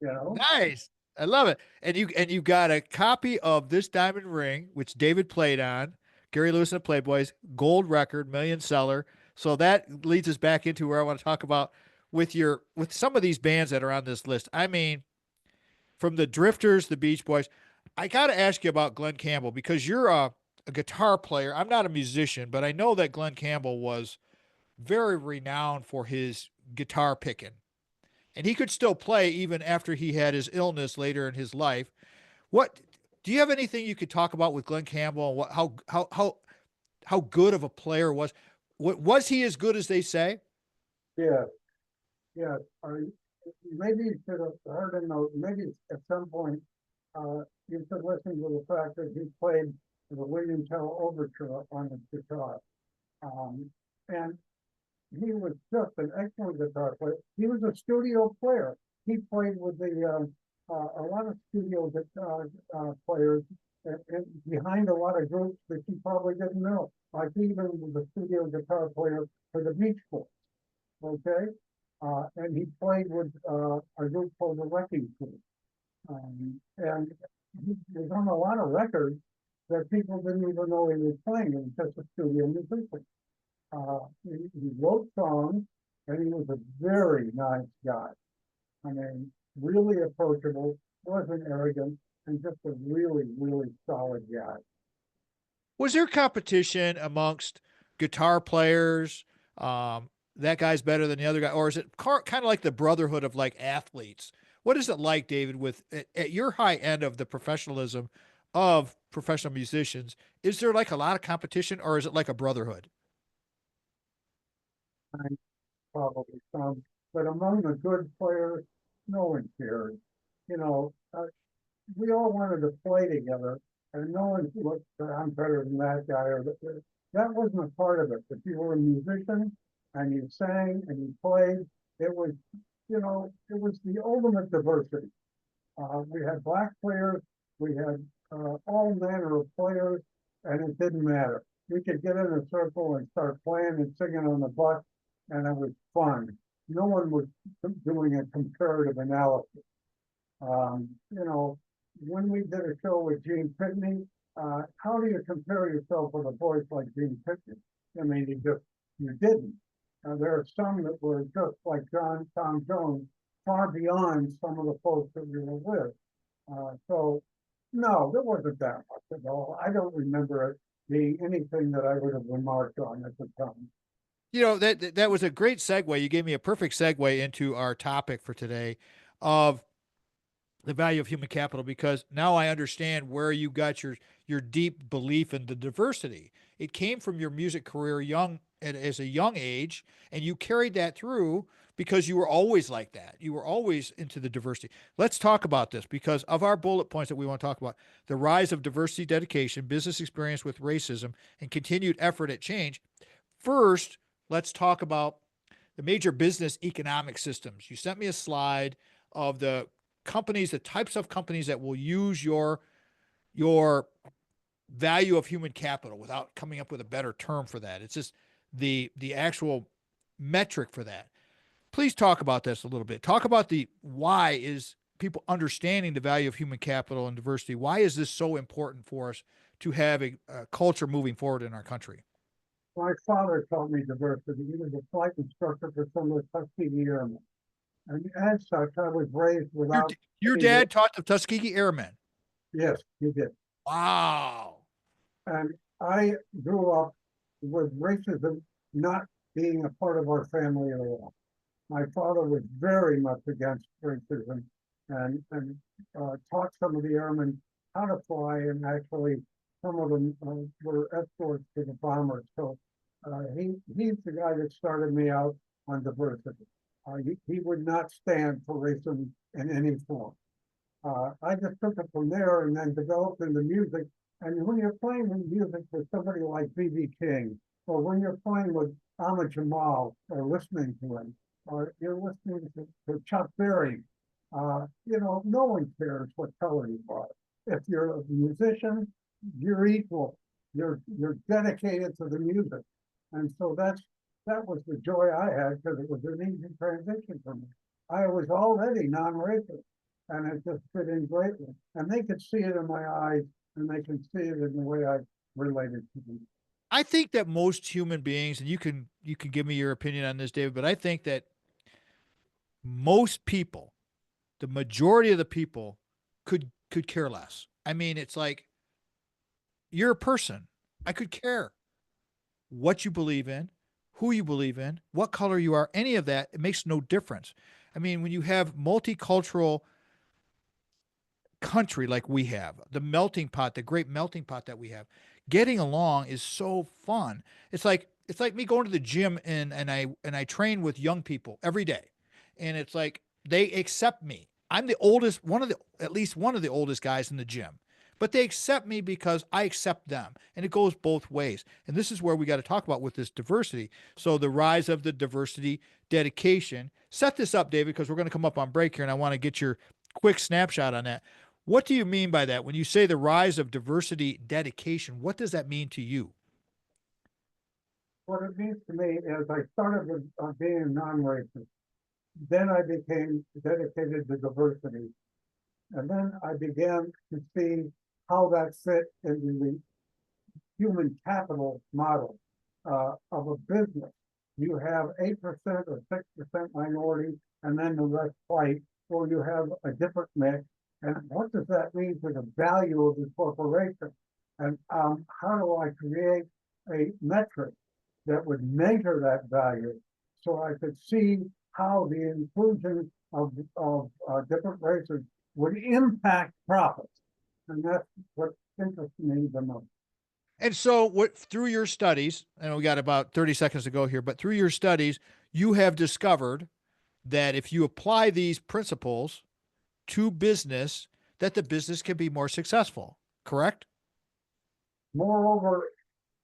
you know? Nice. I love it. And you got a copy of this diamond ring, which David played on, Gary Lewis and the Playboys, gold record, million seller. So that leads us back into where I want to talk about with some of these bands that are on this list. I mean, from the Drifters, the Beach Boys. I got to ask you about Glenn Campbell because you're a guitar player. I'm not a musician, but I know that Glenn Campbell was very renowned for his guitar picking. And he could still play even after he had his illness later in his life. What do you have anything you could talk about with Glenn Campbell and how good of a player was? What was he as good as they say? Yeah, yeah. Maybe you should have heard him, maybe at some point, you should listen to the fact that he played the William Tell Overture on his guitar. Um, and he was just an excellent guitar player. He was a studio player. He played with a lot of studio guitar players and behind a lot of groups that you probably didn't know. Like he even was a studio guitar player for the Beach Boys. Okay, and he played with a group called the Wrecking Crew, and he was on a lot of records that people didn't even know he was playing. He was just a studio musician. He wrote songs, and he was a very nice guy. I mean, really approachable, wasn't arrogant, and just a really, really solid guy. Was there competition amongst guitar players? That guy's better than the other guy, or is it kind of like the brotherhood of like athletes? What is it like, David, with at your high end of the professionalism of professional musicians? Is there like a lot of competition, or is it like a brotherhood? And probably some, but among the good players, no one cared. You know, we all wanted to play together, and no one looked, I'm better than that guy, that wasn't a part of it. If you were a musician and you sang and you played, it was, it was the ultimate diversity. We had black players, we had all manner of players, and it didn't matter. We could get in a circle and start playing and singing on the bus, and it was fun. No one was doing a comparative analysis. You know, when we did a show with Gene Pitney, how do you compare yourself with a voice like Gene Pitney? I mean, you didn't. There are some that were just like Tom Jones, far beyond some of the folks that we were with. So, no, there wasn't that much at all. I don't remember it being anything that I would have remarked on at the time. That was a great segue. You gave me a perfect segue into our topic for today of the value of human capital because now I understand where you got your deep belief in the diversity. It came from your music career as a young age, and you carried that through because you were always like that. You were always into the diversity. Let's talk about this because of our bullet points that we want to talk about: the rise of diversity, dedication, business experience with racism, and continued effort at change. First, let's talk about the major business economic systems. You sent me a slide of the companies, the types of companies that will use your value of human capital without coming up with a better term for that. It's just the actual metric for that. Please talk about this a little bit. Talk about the why is people understanding the value of human capital and diversity. Why is this so important for us to have a culture moving forward in our country? My father taught me diversity. He was a flight instructor for some of the Tuskegee Airmen. And as such, I was raised Your without your any, dad taught the Tuskegee Airmen. yes, he did. Wow. And I grew up with racism not being a part of our family at all. My father was very much against racism and taught some of the airmen how to fly, and actually some of them were escorts to the bombers. So he's the guy that started me out on diversity. He would not stand for racism in any form. I just took it from there and then developed into music. And when you're playing music with somebody like B.B. King, or when you're playing with Ahmad Jamal, or listening to him, or you're listening to Chuck Berry, no one cares what color you are. if you're a musician, you're equal. You're dedicated to the music. And so that was the joy I had because it was an easy transition for me. I was already non-racist and it just fit in greatly. And they could see it in my eyes and they can see it in the way I related to them. I think that most human beings, and you can give me your opinion on this, David, but I think that most people, the majority of the people, could care less. I mean, it's like you're a person. I could care what you believe in, who you believe in, what color you are, any of that. It makes no difference. I mean, when you have multicultural country like we have, the melting pot, the great melting pot that we have, getting along is so fun. It's like me going to the gym and I train with young people every day. And it's like they accept me. I'm the oldest, one of the at least one of the oldest guys in the gym. But they accept me because I accept them. And it goes both ways. And this is where we got to talk about with this diversity. So the rise of the diversity dedication. Set this up, David, because we're going to come up on break here and I want to get your quick snapshot on that. What do you mean by that? When you say the rise of diversity dedication, what does that mean to you? What it means to me is I started with being non-racist. Then I became dedicated to diversity. And then I began to see how that fit into the human capital model of a business. You have 8% or 6% minority, and then the rest white, or you have a different mix. And what does that mean for the value of the corporation? And how do I create a metric that would measure that value so I could see how the inclusion of different races would impact profits? And that's what interests me the most. And so, what through your studies, and we got about 30 seconds to go here, but through your studies, you have discovered that if you apply these principles to business, that the business can be more successful, correct? Moreover,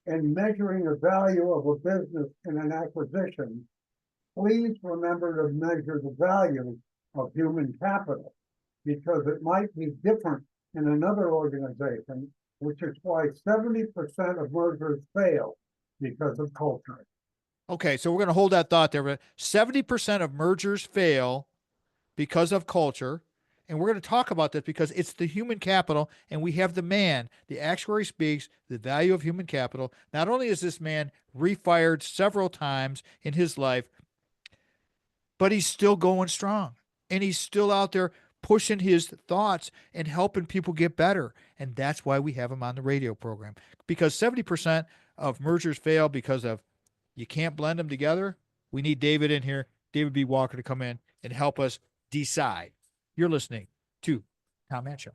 in measuring the value of a business in an acquisition, please remember to measure the value of human capital because it might be different in another organization, which is why 70% of mergers fail because of culture. Okay, so we're going to hold that thought there. But 70% of mergers fail because of culture. And we're going to talk about this because it's the human capital, and we have the man, the actuary speaks, the value of human capital. Not only is this man refired several times in his life, but he's still going strong. And he's still out there pushing his thoughts and helping people get better. And that's why we have him on the radio program. Because 70% of mergers fail because of you can't blend them together. We need David in here, David B. Walker, to come in and help us decide. You're listening to Tom Mann Show.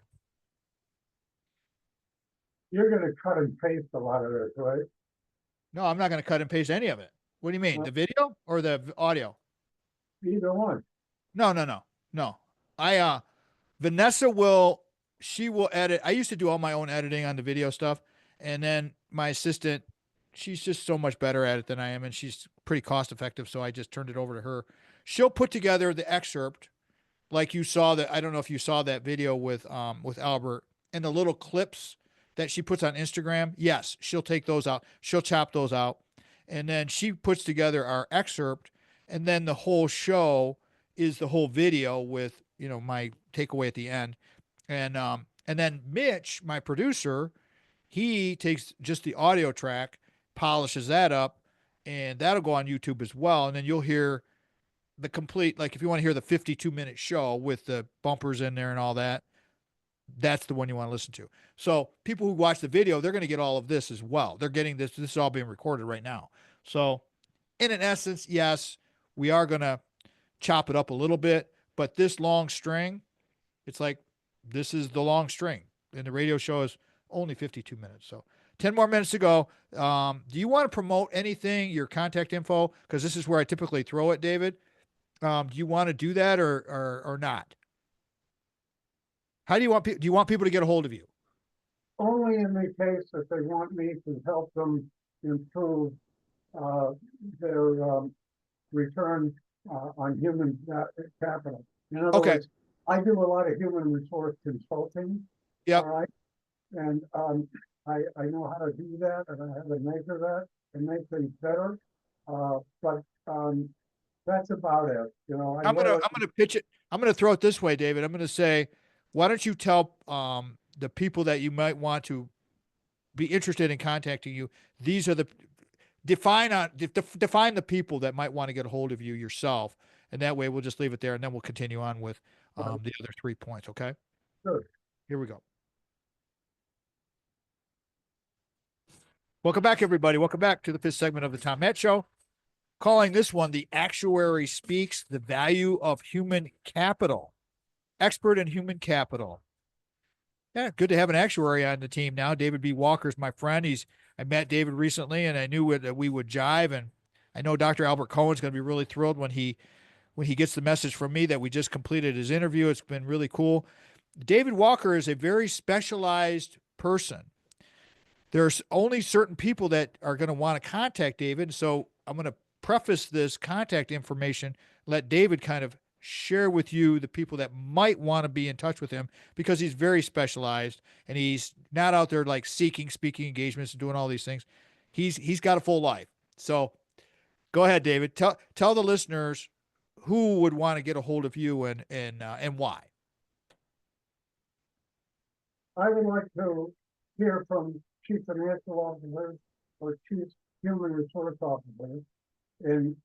You're going to cut and paste a lot of this, right? No, I'm not going to cut and paste any of it. What do you mean? The video or the audio? Either one. No. Vanessa she will edit. I used to do all my own editing on the video stuff. And then my assistant, she's just so much better at it than I am. And she's pretty cost effective. So I just turned it over to her. She'll put together the excerpt like you saw that. I don't know if you saw that video with Albert and the little clips that she puts on Instagram. Yes, she'll take those out. She'll chop those out. And then she puts together our excerpt. And then the whole show is the whole video with, my takeaway at the end. And then Mitch, my producer, he takes just the audio track, polishes that up, and that'll go on YouTube as well. And then you'll hear the complete, like if you want to hear the 52-minute show with the bumpers in there and all that, that's the one you want to listen to. So people who watch the video, they're going to get all of this as well. They're getting this. This is all being recorded right now. So in an essence, yes, we are going to chop it up a little bit, but this long string, it's like this is the long string, and the radio show is only 52 minutes. So 10 more minutes to go. Do you want to promote anything, your contact info? Because this is where I typically throw it, David. Do you want to do that or not? How do you want people to get a hold of you? Only in the case that they want me to help them improve their return on human capital. In other Okay. words, I do a lot of human resource consulting, Yep. All right. And I know how to do that and I have to measure that and make things better. But that's about it. You know, I know I'm gonna pitch it. I'm gonna throw it this way, David. I'm gonna say, why don't you tell the people that you might want to be interested in contacting you? These are the define the people that might want to get a hold of you yourself, and that way we'll just leave it there, and then we'll continue on with the other 3 points. Okay, good. here we go. Welcome back, everybody. Welcome back to the fifth segment of the Tom Matt Show. Calling this one "The Actuary Speaks: The Value of Human Capital." Expert in human capital. Yeah, good to have an actuary on the team now. David B. Walker's my friend. I met David recently, and I knew that we would jive. And I know Dr. Albert Cohen's going to be really thrilled when he gets the message from me that we just completed his interview. It's been really cool. David Walker is a very specialized person. There's only certain people that are going to want to contact David. So I'm going to preface this contact information, let David kind of share with you the people that might want to be in touch with him, because he's very specialized and he's not out there like seeking speaking engagements and doing all these things. He's got a full life. So go ahead, David. Tell the listeners who would want to get a hold of you and why. I would like to hear from chief financial officers or chief human resource officers in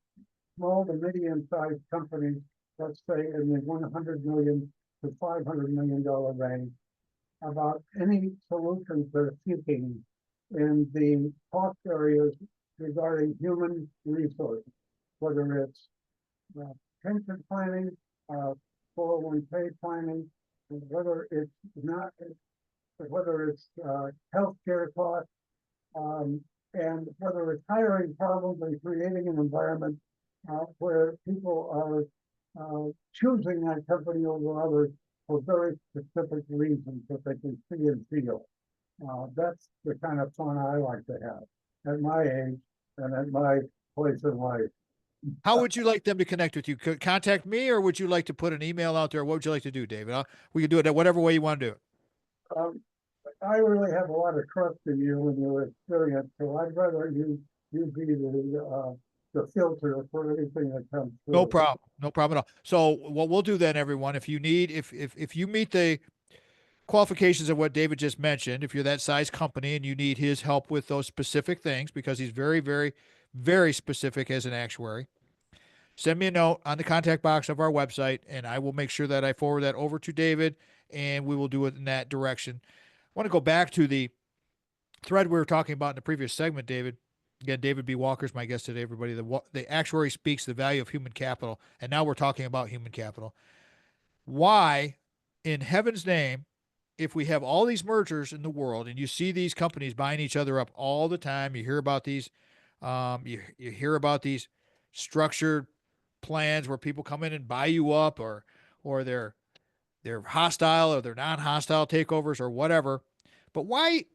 small to medium-sized companies, let's say in the 100 million to $500 million range, about any solutions they're seeking in the cost areas regarding human resources, whether it's pension planning, 401k planning, whether it's healthcare costs, and whether it's hiring problems and creating an environment where people are choosing that company over others for very specific reasons that they can see and feel. That's the kind of fun I like to have at my age and at my place in life. How would you like them to connect with you? Contact me, or would you like to put an email out there? What would you like to do, David? We can do it whatever way you want to do it. Um, I really have a lot of trust in you and your experience, so I'd rather you be the filter for anything that comes No through. problem. No problem at all. So what we'll do then, everyone, if you need, if you meet the qualifications of what David just mentioned, if you're that size company and you need his help with those specific things, because he's very, very, very specific as an actuary, send me a note on the contact box of our website, and I will make sure that I forward that over to David, and we will do it in that direction. I want to go back to the thread we were talking about in the previous segment, David. Again, David B. Walker is my guest today, everybody. The actuary speaks the value of human capital, and now we're talking about human capital. Why, in heaven's name, if we have all these mergers in the world and you see these companies buying each other up all the time, you hear about these, you hear about these structured plans where people come in and buy you up, or they're hostile or they're non-hostile takeovers or whatever. But why,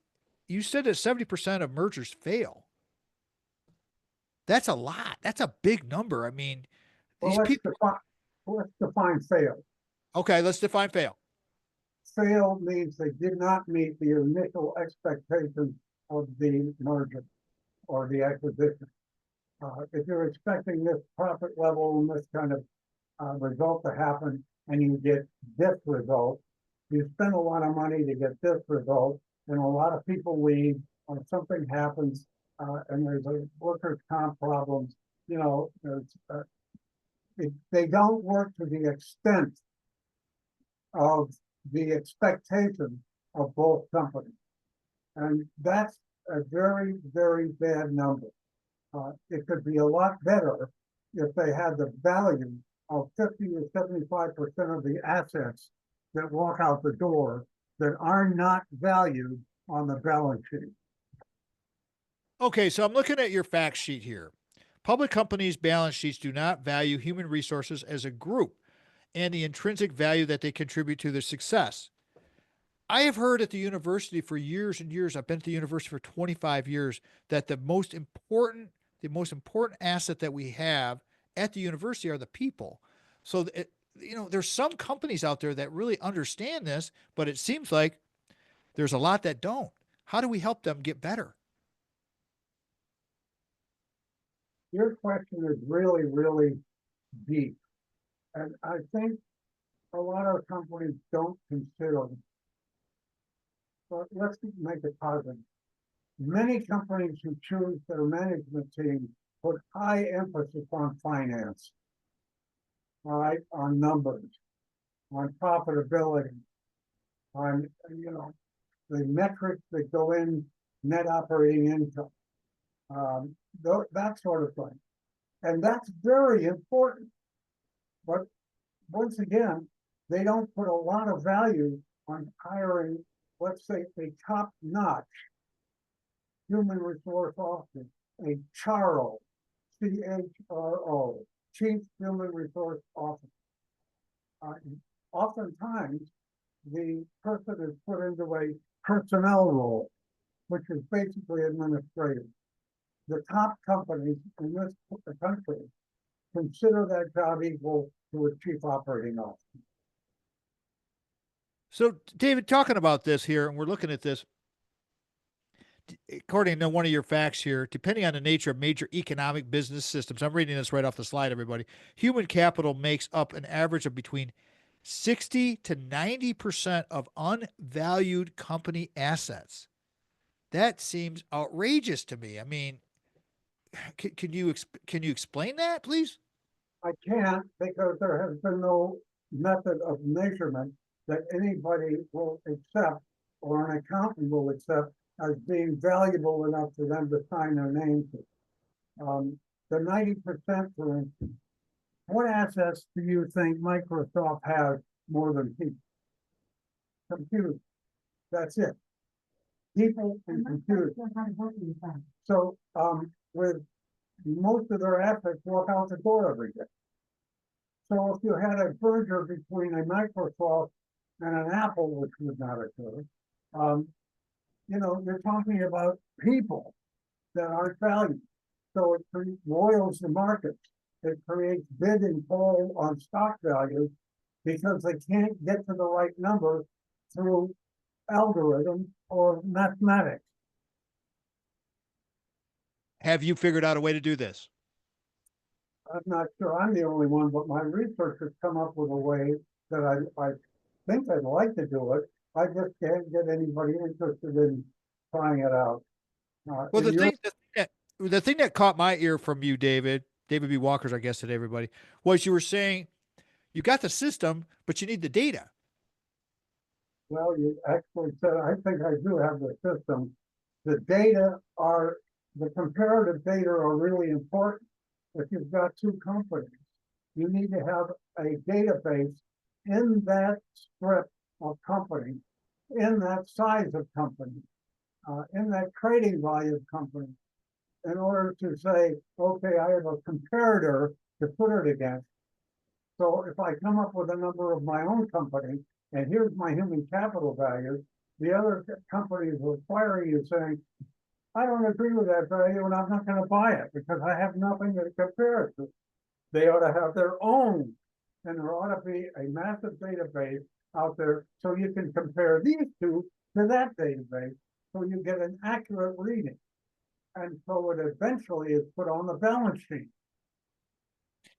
you said that 70% of mergers fail. That's a lot. That's a big number. I mean, Well, these people. let's define fail. Okay, let's define fail. Fail means they did not meet the initial expectations of the merger or the acquisition. If you're expecting this profit level and this kind of result to happen, and you get this result, you spend a lot of money to get this result, and a lot of people leave, or something happens, and there's a workers' comp problems. You know, they don't work to the extent of the expectation of both companies, and that's a very, very bad number. It could be a lot better if they had the value of 50 to 75% of the assets that walk out the door that are not valued on the balance sheet. Okay, so I'm looking at your fact sheet here. Public companies' balance sheets do not value human resources as a group and the intrinsic value that they contribute to their success. I have heard at the university for years and years, I've been at the university for 25 years, that the most important asset that we have at the university are the people. So, there's some companies out there that really understand this, but it seems like there's a lot that don't. How do we help them get better? Your question is really, really deep. And I think a lot of companies don't consider, but let's make it positive. Many companies who choose their management team put high emphasis on finance, all right, on numbers, on profitability, on, the metrics that go in net operating income, that sort of thing. And that's very important. But once again, they don't put a lot of value on hiring, let's say, a top-notch human resource officer, a CHRO, CHRO, Chief Human Resource Officer. Oftentimes, the person is put into a personnel role, which is basically administrative. The top companies in this country consider that job equal to a chief operating officer. So, David, talking about this here, and we're looking at this, according to one of your facts here, depending on the nature of major economic business systems, I'm reading this right off the slide, everybody, human capital makes up an average of between 60 to 90% of unvalued company assets. That seems outrageous to me. I mean, can you explain that, please? I can't, because there has been no method of measurement that anybody will accept or an accountant will accept as being valuable enough for them to sign their name to. The 90%, for instance, what assets do you think Microsoft has more than people? Computers. That's it. People and computers. So with most of their assets walk out the door every day. So if you had a merger between a Microsoft and an Apple, which would not occur, you're talking about people that aren't valued. So it roils the market. It creates bid and fall on stock values because they can't get to the right number through algorithm or mathematics. Have you figured out a way to do this? I'm not sure I'm the only one, but my research has come up with a way that I think I'd like to do it. I just can't get anybody interested in trying it out. Well, the thing that caught my ear from you, David B. Walker's our guest today, everybody, was you were saying you got the system, but you need the data. Well, you actually said, I think I do have the system. The comparative data are really important. If you've got two companies, you need to have a database in that strip of company, in that size of company, in that trading volume of company, in order to say, okay, I have a comparator to put it against. So if I come up with a number of my own company, and here's my human capital value, the other companies will fire you saying, I don't agree with that value and I'm not going to buy it because I have nothing to compare it to. They ought to have their own, and there ought to be a massive database out there so you can compare these two to that database so you get an accurate reading. And so it eventually is put on the balance sheet.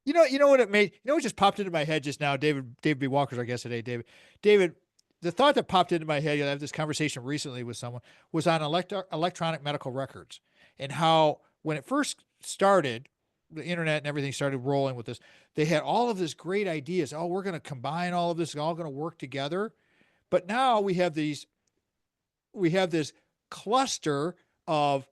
You know what it made, what just popped into my head just now, David B. Walker's our guest today, David, the thought that popped into my head, I had this conversation recently with someone, was on electronic medical records and how when it first started, the internet and everything started rolling with this, they had all of this great ideas. Oh, we're going to combine all of this, it's all going to work together. But now we have this cluster of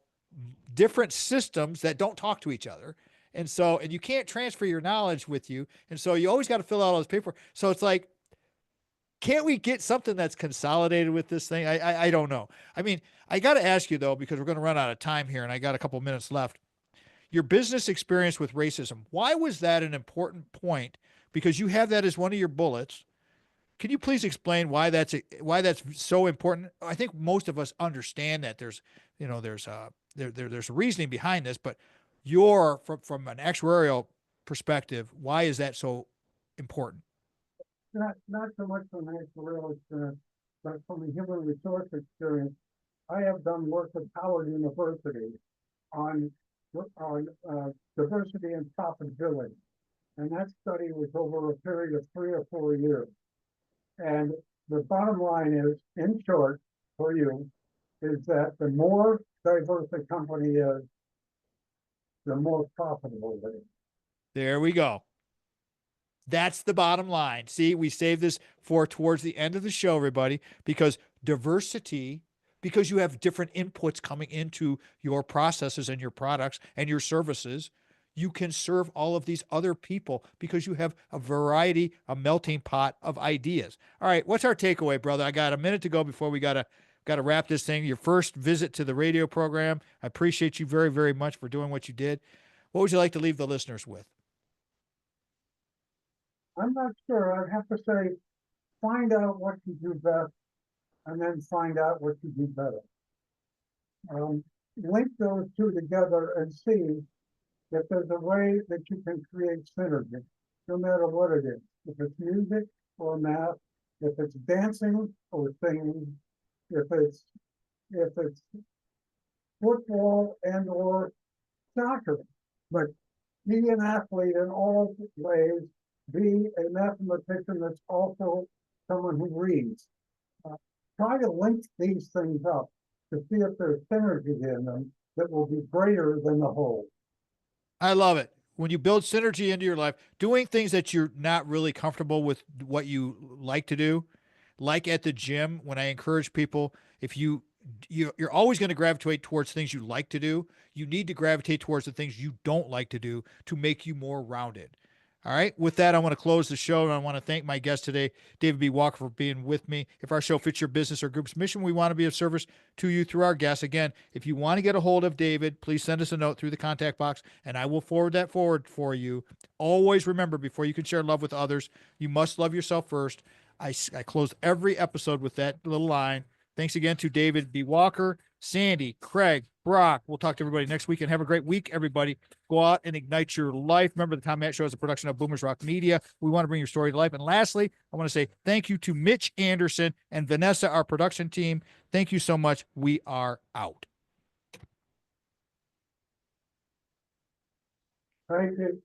different systems that don't talk to each other. And you can't transfer your knowledge with you. And so you always got to fill out all this paperwork. So it's like, can't we get something that's consolidated with this thing? I don't know. I mean, I got to ask you though, because we're going to run out of time here and I got a couple minutes left. Your business experience with racism, why was that an important point? Because you have that as one of your bullets. Can you please explain why that's so important? I think most of us understand that there's reasoning behind this, but from an actuarial perspective, why is that so important? Not so much from an actuarial experience, but from a human resource experience, I have done work at Howard University on diversity and profitability. And that study was over a period of 3 or 4 years. And the bottom line is, in short, for you, is that the more diverse a company is, the more profitable it is. There we go. That's the bottom line. See, we saved this for towards the end of the show, everybody, because diversity, because you have different inputs coming into your processes and your products and your services, you can serve all of these other people because you have a variety, a melting pot of ideas. All right, what's our takeaway, brother? I got a minute to go before we gotta wrap this thing. Your first visit to the radio program. I appreciate you very, very much for doing what you did. What would you like to leave the listeners with? I'm not sure. I'd have to say, find out what you do best and then find out what you do better. Link those two together and see if there's a way that you can create synergy, no matter what it is. If it's music or math, if it's dancing or singing, if it's football and or soccer. But be an athlete in all ways, be a mathematician that's also someone who reads. Try to link these things up to see if there's synergy in them that will be greater than the whole. I love it. When you build synergy into your life, doing things that you're not really comfortable with what you like to do, like at the gym, when I encourage people, if you're always going to gravitate towards things you like to do, you need to gravitate towards the things you don't like to do to make you more rounded. All right. With that, I want to close the show, and I want to thank my guest today, David B. Walker, for being with me. If our show fits your business or group's mission, we want to be of service to you through our guests. Again, if you want to get a hold of David, please send us a note through the contact box, and I will forward that forward for you. Always remember, before you can share love with others, you must love yourself first. I close every episode with that little line. Thanks again to David B. Walker, Sandy, Craig, Brock. We'll talk to everybody next week, and have a great week, everybody. Go out and ignite your life. Remember, the Tom Matt Show is a production of Boomers Rock Media. We want to bring your story to life. And lastly, I want to say thank you to Mitch Anderson and Vanessa, our production team. Thank you so much. We are out. Thank you.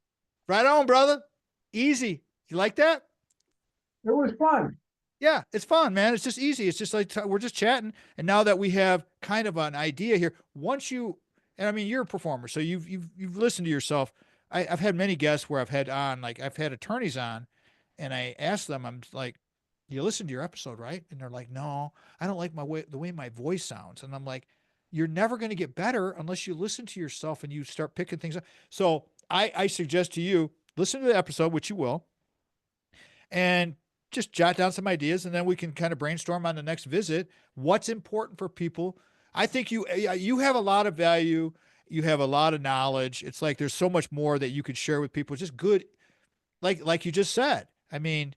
Right on, brother. Easy. You like that? It was fun. Yeah, it's fun, man. It's just easy. It's just like we're just chatting. And now that we have kind of an idea here, once you, and I mean, you're a performer, so you've listened to yourself. I've had many guests where I've had on, like I've had attorneys on, and I ask them, I'm like, you listen to your episode, right? And they're like, no, I don't like the way my voice sounds. And I'm like, you're never going to get better unless you listen to yourself and you start picking things up. So I suggest to you, listen to the episode, which you will, and just jot down some ideas, and then we can kind of brainstorm on the next visit. What's important for people? I think you have a lot of value. You have a lot of knowledge. It's like there's so much more that you could share with people. It's just good, like you just said. I mean,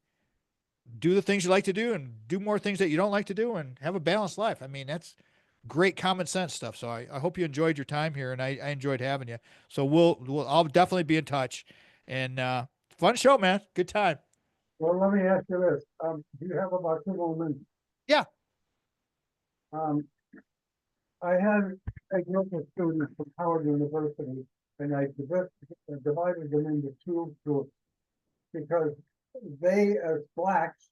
do the things you like to do, and do more things that you don't like to do, and have a balanced life. I mean, that's great common sense stuff. So I hope you enjoyed your time here, and I enjoyed having you. So I'll definitely be in touch. And fun show, man. Good time. Well, let me ask you this. Do you have about 2 more minutes? Yeah. I had a group of students from Howard University, and I divided them into 2 groups because they, as blacks,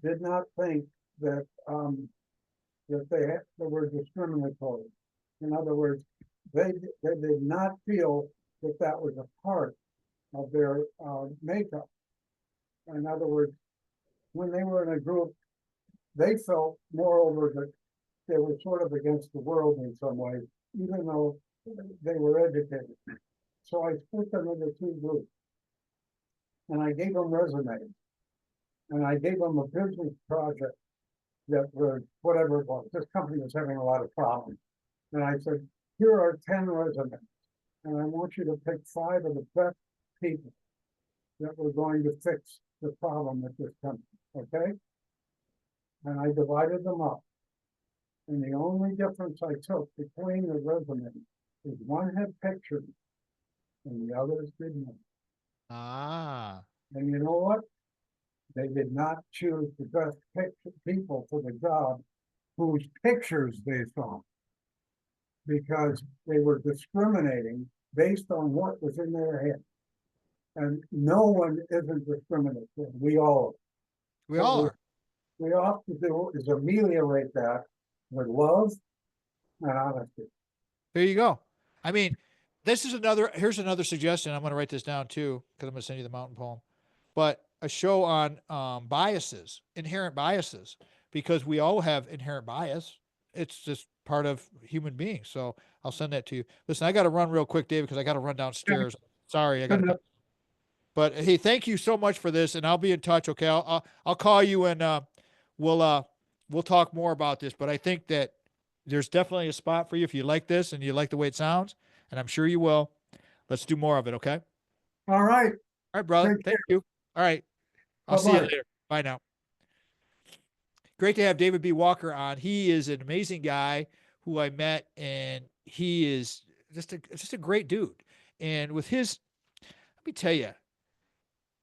did not think that they were discriminatory. In other words, they did not feel that that was a part of their makeup. In other words, when they were in a group, they felt, moreover, that they were sort of against the world in some ways, even though they were educated. So I split them into 2 groups, and I gave them resumes, and I gave them a business project that was whatever it was. This company was having a lot of problems, and I said, here are 10 resumes, and I want you to pick 5 of the best people that were going to fix the problem at this company, okay? And I divided them up. And the only difference I took between the resumes is one had pictures and the others did not. Ah. And you know what? They did not choose the best people for the job whose pictures they saw, because they were discriminating based on what was in their head. And no one isn't discriminatory. We all. We What all we, are. we have to do is ameliorate that with love and honesty. There you go. I mean, here's another suggestion. I'm going to write this down too, because I'm going to send you the mountain poem. But a show on biases, inherent biases, because we all have inherent bias. It's just part of human beings. So I'll send that to you. Listen, I got to run real quick, David, because I got to run downstairs. Sorry, I got to. But hey, thank you so much for this, and I'll be in touch. Okay, I'll call you and we'll talk more about this. But I think that there's definitely a spot for you if you like this and you like the way it sounds, and I'm sure you will. Let's do more of it. Okay. All right. All right, brother. Take Thank care. you. All right. I'll see you Bye-bye. later. Bye now. Great to have David B. Walker on. He is an amazing guy who I met, and he is just a great dude. And with his, let me tell you,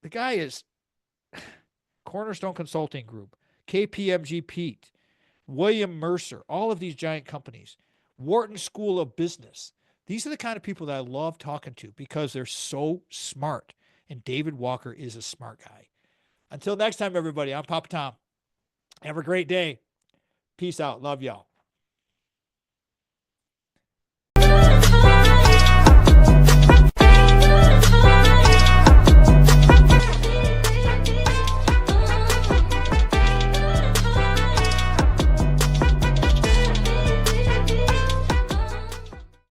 the guy is Cornerstone Consulting Group, KPMG Pete, William Mercer, all of these giant companies, Wharton School of Business. These are the kind of people that I love talking to because they're so smart. And David Walker is a smart guy. Until next time, everybody, I'm Papa Tom. Have a great day. Peace out. Love y'all.